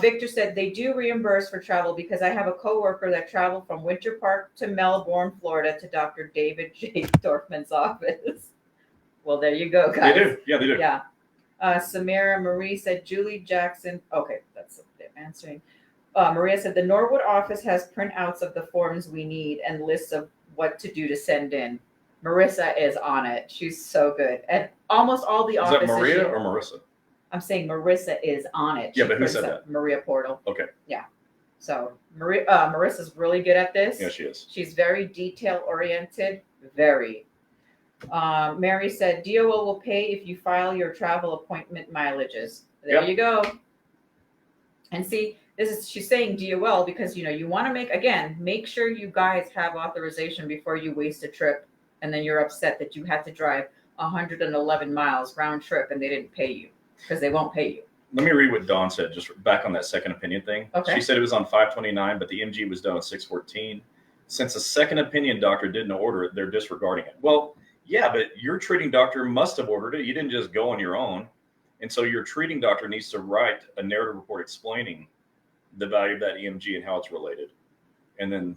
Victor said they do reimburse for travel because I have a coworker that traveled from Winter Park to Melbourne, Florida, to Dr. David J. Dorfman's office. Well, there you go, guys. They do. Yeah, they do. Yeah. Samira Marie said Julie Jackson. Okay, that's answering. Maria said the Norwood office has printouts of the forms we need and lists of what to do to send in. Marissa is on it. She's so good. And almost all the offices. Is that Maria or Marissa? I'm saying Marissa is on it. Yeah, but who said that? Maria Portal. Okay. Yeah. So Marissa's really good at this. Yeah, she is. She's very detail oriented. Very. Mary said DOL will pay if you file your travel appointment mileages. There you go. And see, she's saying DOL because you want to make sure you guys have authorization before you waste a trip, and then you're upset that you had to drive 111 miles round trip and they didn't pay you because they won't pay you. Let me read what Dawn said, just back on that second opinion thing. Okay. She said it was on 5/29, but the MG was done on 6/14. Since a second opinion doctor didn't order it, they're disregarding it. Well, yeah, but your treating doctor must have ordered it. You didn't just go on your own. And so your treating doctor needs to write a narrative report explaining the value of that EMG and how it's related. And then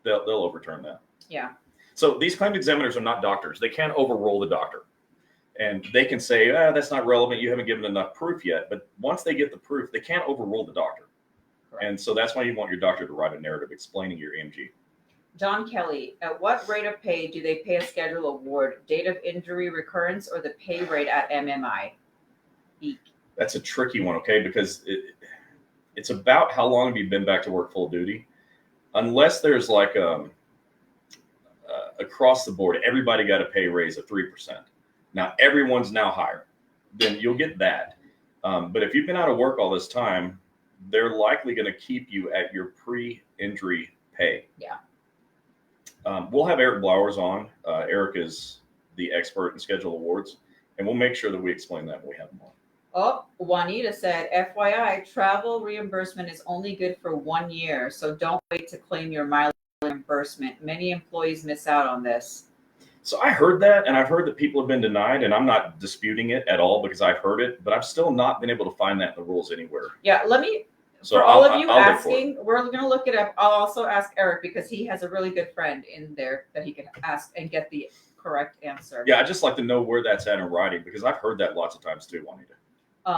they'll overturn that. Yeah. So these claims examiners are not doctors. They can't overrule the doctor. And they can say, that's not relevant. You haven't given enough proof yet. But once they get the proof, they can't overrule the doctor. Correct. And so that's why you want your doctor to write a narrative explaining your EMG. John Kelly, at what rate of pay do they pay a schedule award? Date of injury recurrence or the pay rate at MMI? Eek. That's a tricky one, okay? Because it's about how long have you been back to work full duty. Unless there's like across the board, everybody got a pay raise of 3%. Now, everyone's now higher. Then you'll get that. But if you've been out of work all this time, they're likely going to keep you at your pre-injury pay. Yeah. We'll have Eric Blowers on. Eric is the expert in schedule awards, and we'll make sure that we explain that when we have him on. Oh, Juanita said, FYI, travel reimbursement is only good for 1 year, so don't wait to claim your mileage reimbursement. Many employees miss out on this. So I heard that, and I've heard that people have been denied, and I'm not disputing it at all because I've heard it, but I've still not been able to find that in the rules anywhere. Yeah, So for all of you I'll asking, we're going to look it up. I'll also ask Eric because he has a really good friend in there that he can ask and get the correct answer. Yeah, I just like to know where that's at in writing because I've heard that lots of times too, Juanita.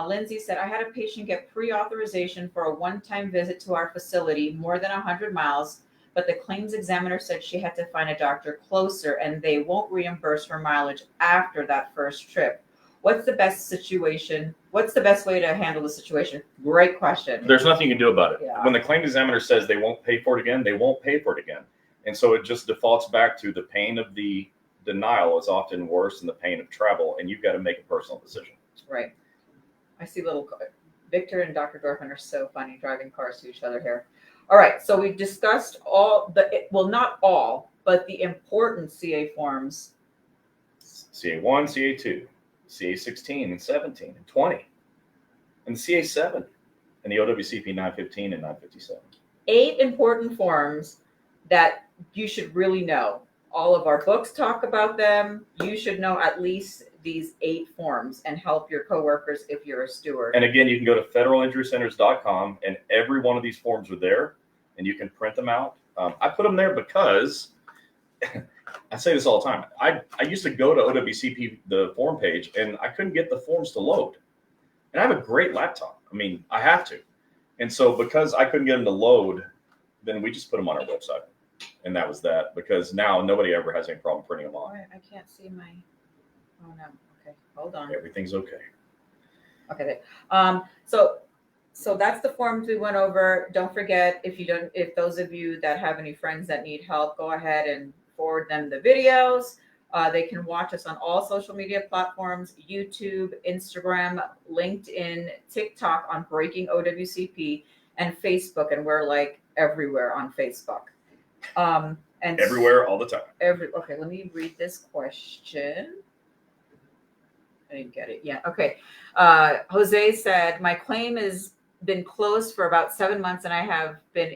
Lindsay said, I had a patient get pre-authorization for a one-time visit to our facility more than 100 miles, but the claims examiner said she had to find a doctor closer and they won't reimburse her mileage after that first trip. What's the best situation? What's the best way to handle the situation? Great question. There's nothing you can do about it. Yeah. When the claim examiner says they won't pay for it again, they won't pay for it again. And so it just defaults back to the pain of the denial is often worse than the pain of travel, and you've got to make a personal decision. Right. I see little Victor and Dr. Dorfman are so funny driving cars to each other here. All right, so we discussed all well, not all, but the important CA forms. CA1, CA2, CA16 and 17 and 20, and the CA7, and the OWCP 915 and 957. 8 important forms that you should really know. All of our books talk about them. You should know at least these 8 forms and help your coworkers if you're a steward. And again, you can go to federalinjurycenters.com and every one of these forms are there and you can print them out. I put them there because I say this all the time. I used to go to OWCP, the form page, and I couldn't get the forms to load. And I have a great laptop. I mean, I have to. And so because I couldn't get them to load, then we just put them on our website. And that was that, because now nobody ever has any problem printing them off. I can't see my, oh no, okay, hold on. Everything's okay. Okay, so that's the forms we went over. Don't forget, if those of you that have any friends that need help, go ahead and forward them the videos. They can watch us on all social media platforms, YouTube, Instagram, LinkedIn, TikTok on Breaking OWCP, and Facebook, and we're like everywhere on Facebook. And everywhere all the time. Okay, let me read this question. I didn't get it. Yeah. Okay. Jose said, my claim has been closed for about 7 months and I have been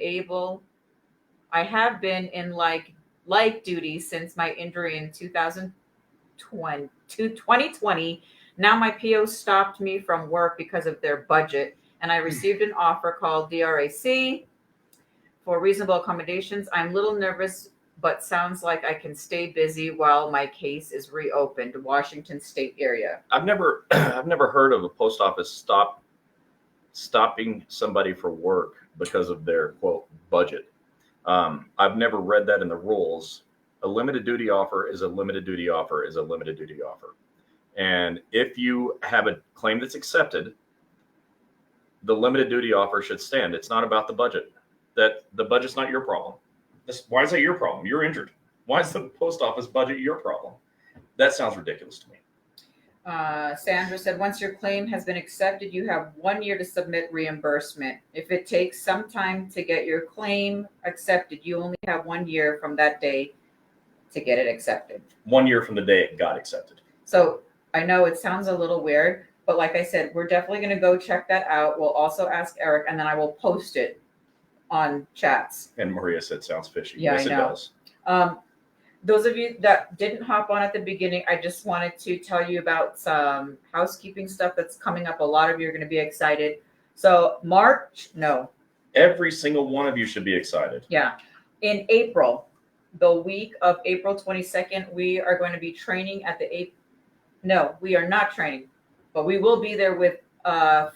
in like duty since my injury in 2020. Now my PO stopped me from work because of their budget and I received an offer called DRAC for reasonable accommodations. I'm a little nervous, but sounds like I can stay busy while my case is reopened. Washington State area. I've never heard of a post office stopping somebody for work because of their quote budget. I've never read that in the rules. A limited duty offer is a limited duty offer is a limited duty offer. And if you have a claim that's accepted, the limited duty offer should stand. It's not about the budget. That the budget's not your problem. Why is that your problem? You're injured. Why is the post office budget your problem? That sounds ridiculous to me. Sandra said, once your claim has been accepted, you have 1 year to submit reimbursement. If it takes some time to get your claim accepted, you only have 1 year from that day to get it accepted. 1 year from the day it got accepted. So I know it sounds a little weird, but like I said, we're definitely going to go check that out. We'll also ask Eric, and then I will post it on chats. And Maria said sounds fishy. Yeah, yes, I know. It does. Those of you that didn't hop on at the beginning, I just wanted to tell you about some housekeeping stuff that's coming up. A lot of you are going to be excited. So every single one of you should be excited. Yeah. In April, the week of April 22nd, we are going to be training at we are not training, but we will be there with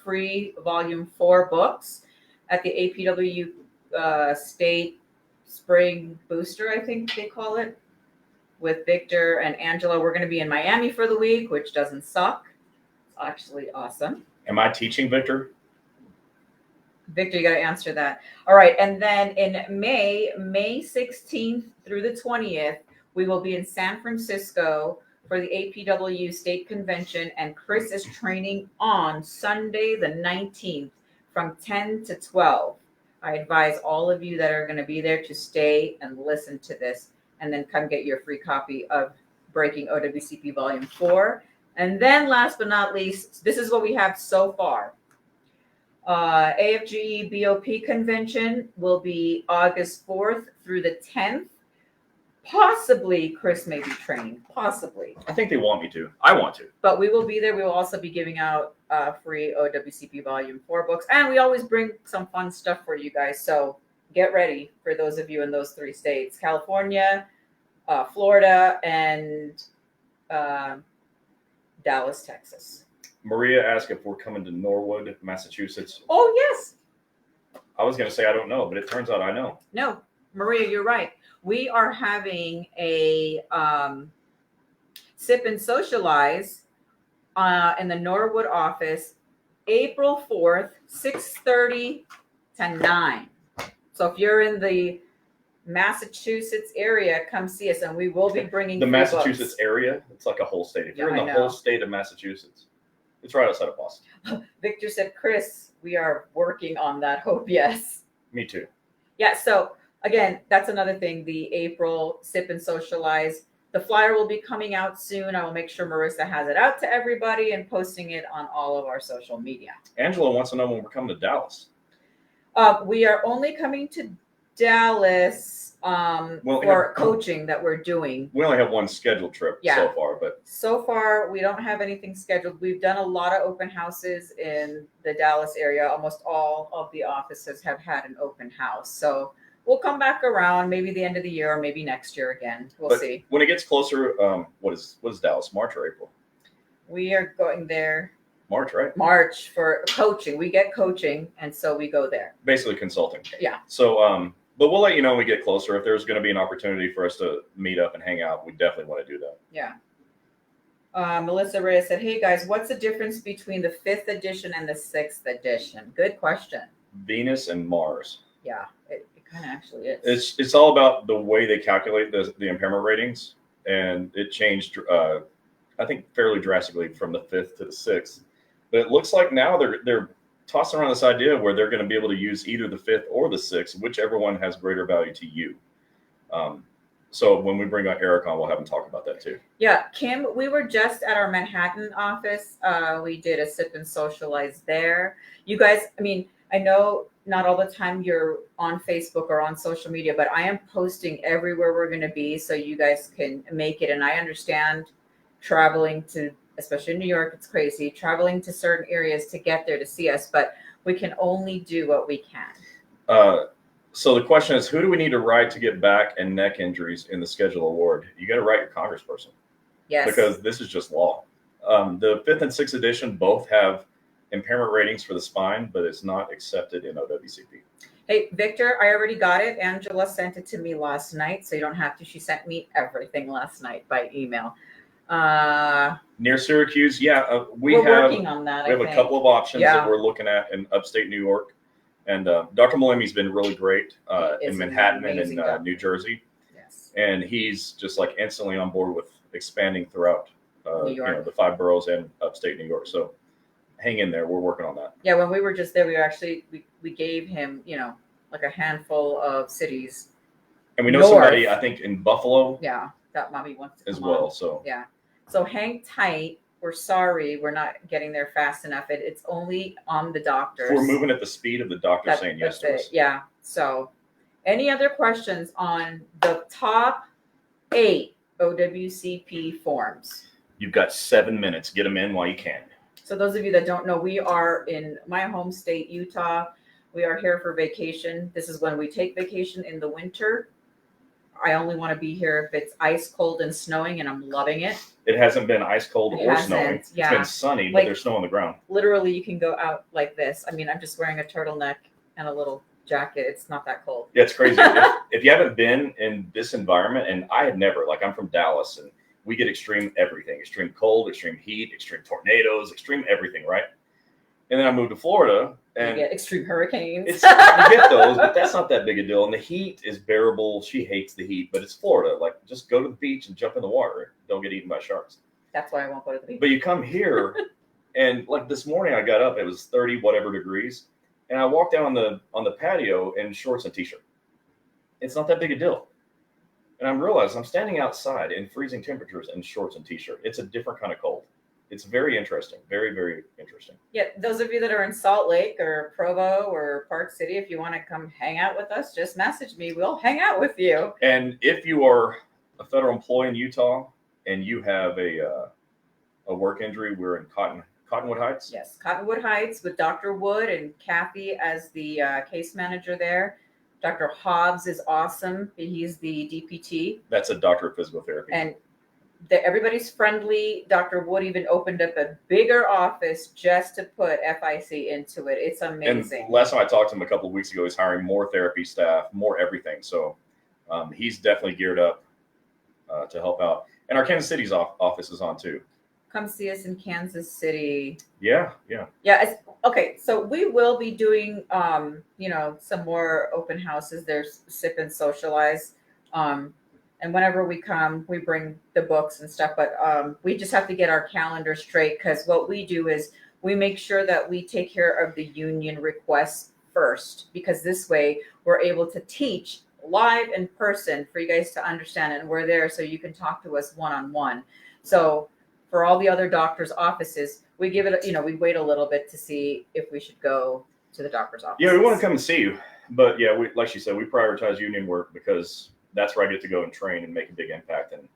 free volume 4 books at the APW State Spring Booster, I think they call it, with Victor and Angela. We're going to be in Miami for the week, which doesn't suck. It's actually awesome. Am I teaching Victor? Victor, you got to answer that. All right. And then in May 16th through the 20th, we will be in San Francisco for the APW State Convention. And Chris is training on Sunday, the 19th from 10 to 12. I advise all of you that are going to be there to stay and listen to this and then come get your free copy of Breaking OWCP Volume 4. And then last but not least, this is what we have so far. AFGE BOP Convention will be August 4th through the 10th. Possibly Chris may be training. Possibly. I think they want me to. I want to. But we will be there. We will also be giving out free OWCP Volume 4 books. And we always bring some fun stuff for you guys. So get ready for those of you in those 3 states. California, Florida, and Dallas, Texas. Maria asked if we're coming to Norwood, Massachusetts. Oh, yes. I was going to say I don't know, but it turns out I know. No, Maria, you're right. We are having a sip and socialize in the Norwood office, April 4th, 6:30 to 9. So if you're in the Massachusetts area, come see us, and we will be bringing the Massachusetts books. Area. It's like a whole state. If you're in the whole state of Massachusetts, it's right outside of Boston. Victor said, Chris, we are working on that. Hope yes. Me too. Yeah. So again, that's another thing. The April sip and socialize. The flyer will be coming out soon. I will make sure Marissa has it out to everybody and posting it on all of our social media. Angela wants to know when we're coming to Dallas. We are only coming to Dallas for coaching that we're doing. We only have one scheduled trip so far, but so far we don't have anything scheduled. We've done a lot of open houses in the Dallas area. Almost all of the offices have had an open house. So we'll come back around maybe the end of the year or maybe next year again. We'll see. When it gets closer, what is Dallas? March or April? We are going there. March, right? March for coaching. We get coaching, and so we go there. Basically consulting. Yeah. So, but we'll let you know when we get closer. If there's going to be an opportunity for us to meet up and hang out, we definitely want to do that. Yeah. Melissa Reyes said, hey guys, what's the difference between the 5th edition and the 6th edition? Good question. Venus and Mars. Yeah, it kind of actually is. It's all about the way they calculate the impairment ratings, and it changed, I think, fairly drastically from the 5th to the 6th. But it looks like now they're tossing around this idea where they're going to be able to use either the 5th or the 6th, whichever one has greater value to you. So when we bring Eric on, we'll have him talk about that too. Yeah, Kim, we were just at our Manhattan office. We did a sip and socialize there. You guys, I mean, I know not all the time you're on Facebook or on social media, but I am posting everywhere we're going to be so you guys can make it. And I understand traveling to, especially in New York, it's crazy, traveling to certain areas to get there to see us, but we can only do what we can. So the question is, who do we need to write to get back and neck injuries in the schedule award? You got to write your congressperson. Yes. Because this is just law. The 5th and 6th edition both have impairment ratings for the spine, but it's not accepted in OWCP. Hey, Victor, I already got it. Angela sent it to me last night, so you don't have to. She sent me everything last night by email. Near Syracuse, we're working on that. We have a couple of options that we're looking at in upstate New York. And Dr. Malemi's been really great in Manhattan and in New Jersey. Yes. And he's just like instantly on board with expanding throughout New York. the 5 boroughs and upstate New York. So hang in there. We're working on that. Yeah, when we were just there, we gave him, like a handful of cities. And we know somebody, I think, in Buffalo. Yeah, that mommy wants to as well. So yeah. So hang tight. We're sorry we're not getting there fast enough. It's only on the doctors. We're moving at the speed of the doctor saying yes to us. Yeah. So any other questions on the top 8 OWCP forms? You've got 7 minutes. Get them in while you can. So those of you that don't know, we are in my home state, Utah. We are here for vacation. This is when we take vacation in the winter. I only want to be here if it's ice cold and snowing, and I'm loving it. It hasn't been ice cold or snowing. Yeah. It's been sunny, but there's snow on the ground. Literally, you can go out like this. I mean, I'm just wearing a turtleneck and a little jacket. It's not that cold. Yeah, it's crazy. if you haven't been in this environment, and I had never, like I'm from Dallas, and we get extreme everything. Extreme cold, extreme heat, extreme tornadoes, extreme everything, right? And then I moved to Florida, and you get extreme hurricanes. You get those, but that's not that big a deal. And the heat is bearable. She hates the heat, but it's Florida. Like, just go to the beach and jump in the water. Don't get eaten by sharks. That's why I won't go to the beach. But you come here, and like this morning, I got up. It was 30 whatever degrees, and I walked down on the patio in shorts and t-shirt. It's not that big a deal. And I realized I'm standing outside in freezing temperatures in shorts and t-shirt. It's a different kind of cold. It's very interesting. Very, very interesting. Yeah, those of you that are in Salt Lake or Provo or Park City, if you want to come hang out with us, just message me. We'll hang out with you. And if you are a federal employee in Utah and you have a work injury, we're in Cottonwood Heights. Yes, Cottonwood Heights with Dr. Wood and Kathy as the case manager there. Dr. Hobbs is awesome. He's the DPT. That's a doctor of physical therapy. And everybody's friendly. Dr. Wood even opened up a bigger office just to put FIC into it. It's amazing. And last time I talked to him a couple of weeks ago, he's hiring more therapy staff, more everything. So he's definitely geared up to help out. And our Kansas City's office is on too. Come see us in Kansas City. Yeah. Okay, so we will be doing, some more open houses. There's Sip and Socialize. And whenever we come, we bring the books and stuff. But we just have to get our calendar straight, because what we do is we make sure that we take care of the union requests first, because this way we're able to teach live in person for you guys to understand, and we're there so you can talk to us one-on-one. So for all the other doctors' offices, we give it, we wait a little bit to see if we should go to the doctor's office. Yeah, we want to come and see you. But yeah, like she said, we prioritize union work because that's where I get to go and train and make a big impact. And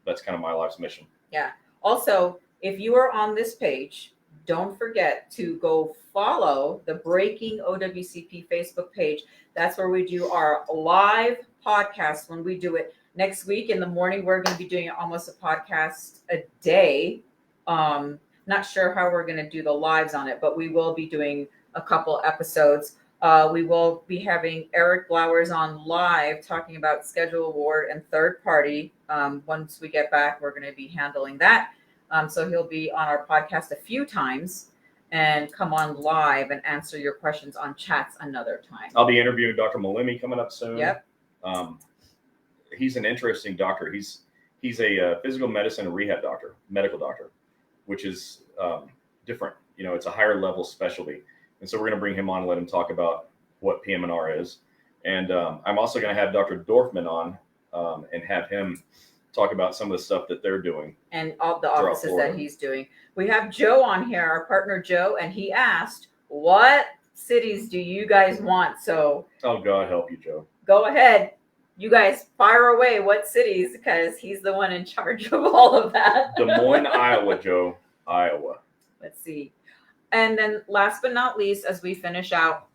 that's kind of my life's mission. Yeah. Also, if you are on this page, don't forget to go follow the Breaking OWCP Facebook page. That's where we do our live podcast when we do it. Next week in the morning, we're going to be doing almost a podcast a day. Not sure how we're going to do the lives on it, but we will be doing a couple episodes. We will be having Eric Blowers on live talking about schedule award and third party. Once we get back, we're going to be handling that. So he'll be on our podcast a few times and come on live and answer your questions on chats another time. I'll be interviewing Dr. Malimi coming up soon. Yep. He's an interesting doctor. He's a physical medicine and rehab doctor, medical doctor, which is different. It's a higher level specialty. And so we're going to bring him on and let him talk about what PM&R is. And I'm also going to have Dr. Dorfman on and have him talk about some of the stuff that they're doing. And all the offices that he's doing. We have Joe on here, our partner Joe, and he asked, what cities do you guys want? So, oh, God help you, Joe. Go ahead. You guys fire away what cities, because he's the one in charge of all of that. Des Moines, Iowa, Joe. Iowa. Let's see. And then last but not least, as we finish out,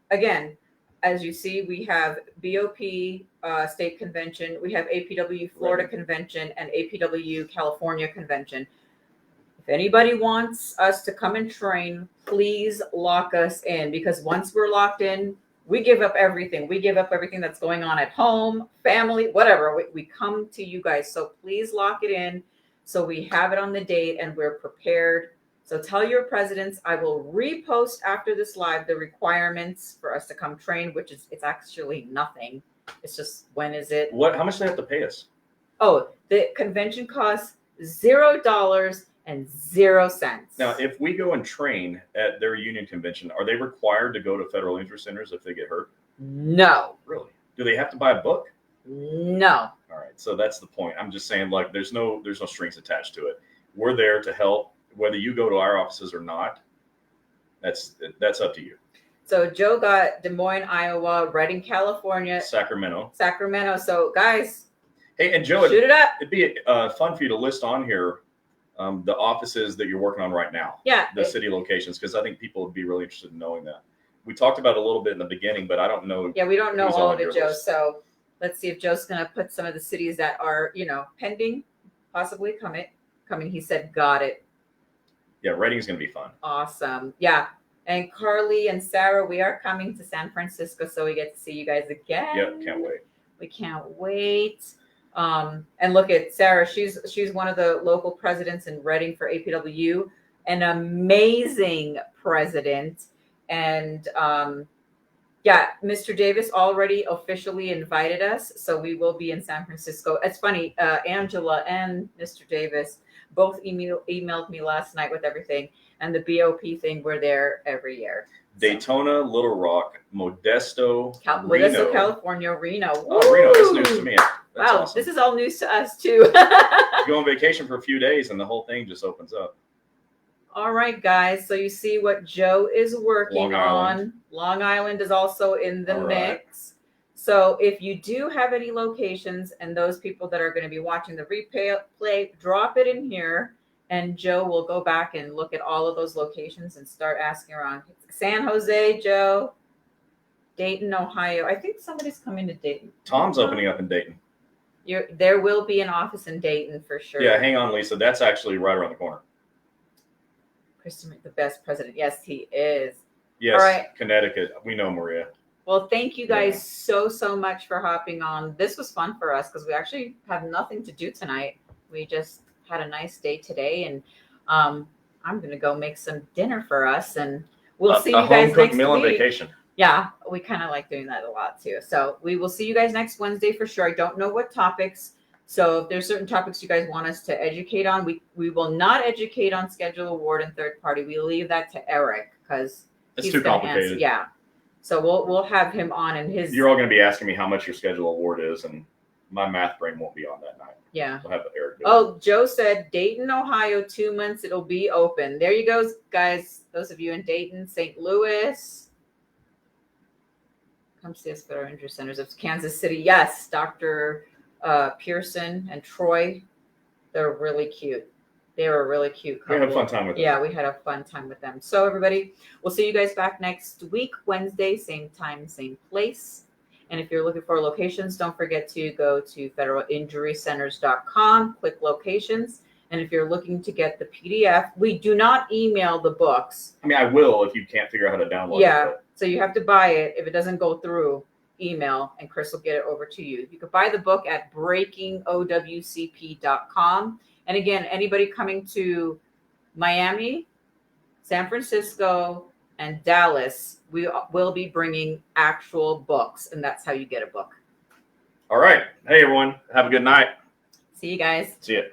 again, as you see, we have BOP State Convention, we have APW Florida Convention, and APW California Convention. If anybody wants us to come and train, please lock us in, because once we're locked in, we give up everything. We give up everything that's going on at home, family, whatever. We come to you guys. So please lock it in so we have it on the date and we're prepared. So tell your presidents. I will repost after this live the requirements for us to come train, which is, it's actually nothing. It's just, when is it? How much do they have to pay us? Oh, the convention costs $0 and 0 cents. Now, if we go and train at their union convention, are they required to go to federal interest centers if they get hurt? No. Really? Do they have to buy a book? No. All right. So that's the point. I'm just saying, like, there's no strings attached to it. We're there to help, whether you go to our offices or not. That's up to you. So Joe got Des Moines, Iowa, Redding, California, Sacramento. So guys, hey, and Joe, shoot it up. It'd be fun for you to list on here the offices that you're working on right now. Yeah. The city locations, because I think people would be really interested in knowing that. We talked about it a little bit in the beginning, but I don't know. Yeah, we don't know all of it, Joe. List. So let's see if Joe's going to put some of the cities that are, pending, possibly coming. He said, got it. Yeah, Redding's going to be fun. Awesome. Yeah. And Carly and Sarah, we are coming to San Francisco, so we get to see you guys again. Yep, can't wait. We can't wait. And look at Sarah. She's one of the local presidents in Redding for APW, an amazing president. And Mr. Davis already officially invited us, so we will be in San Francisco. It's funny, Angela and Mr. Davis both emailed me last night with everything, and the BOP thing, we're there every year. Daytona, Little Rock, Modesto, Modesto, California, Reno. Woo! Oh, Reno, that's news to me. That's awesome. This is all news to us too. You go on vacation for a few days and the whole thing just opens up. All right, guys. So you see what Joe is working on. Long Island is also in the mix. So if you do have any locations and those people that are going to be watching the replay, drop it in here. And Joe will go back and look at all of those locations and start asking around. San Jose, Joe, Dayton, Ohio. I think somebody's coming to Dayton. Tom's opening up in Dayton. There will be an office in Dayton for sure. Yeah, hang on, Lisa. That's actually right around the corner. Christopher, the best president. Yes, he is. Yes, all right. Connecticut. We know Maria. Well, thank you guys so much for hopping on. This was fun for us because we actually have nothing to do tonight. We just had a nice day today, and I'm going to go make some dinner for us, and we'll see you guys next week. A home-cooked meal on vacation. Yeah, we kind of like doing that a lot too. So we will see you guys next Wednesday for sure. I don't know what topics. So if there's certain topics you guys want us to educate on, we will not educate on schedule award and third party. We leave that to Eric because it's too complicated. Yeah. So we'll have him on, and his. You're all going to be asking me how much your schedule award is, and my math brain won't be on that night. Yeah. We'll have Eric do it. Joe said Dayton, Ohio, 2 months it'll be open. There you go, guys. Those of you in Dayton, St. Louis. Come see us at our interest centers of Kansas City. Yes, Dr. Pearson and Troy. They're really cute. They were a really cute couple. We had a fun time with them. Yeah, we had a fun time with them. So everybody, we'll see you guys back next week, Wednesday, same time, same place. And if you're looking for locations, don't forget to go to federalinjurycenters.com, click locations. And if you're looking to get the PDF, we do not email the books. I mean, I will if you can't figure out how to download it. Yeah, so you have to buy it. If it doesn't go through, email, and Chris will get it over to you. You can buy the book at breakingowcp.com. And again, anybody coming to Miami, San Francisco, and Dallas, we will be bringing actual books, and that's how you get a book. All right. Hey, everyone. Have a good night. See you guys. See you.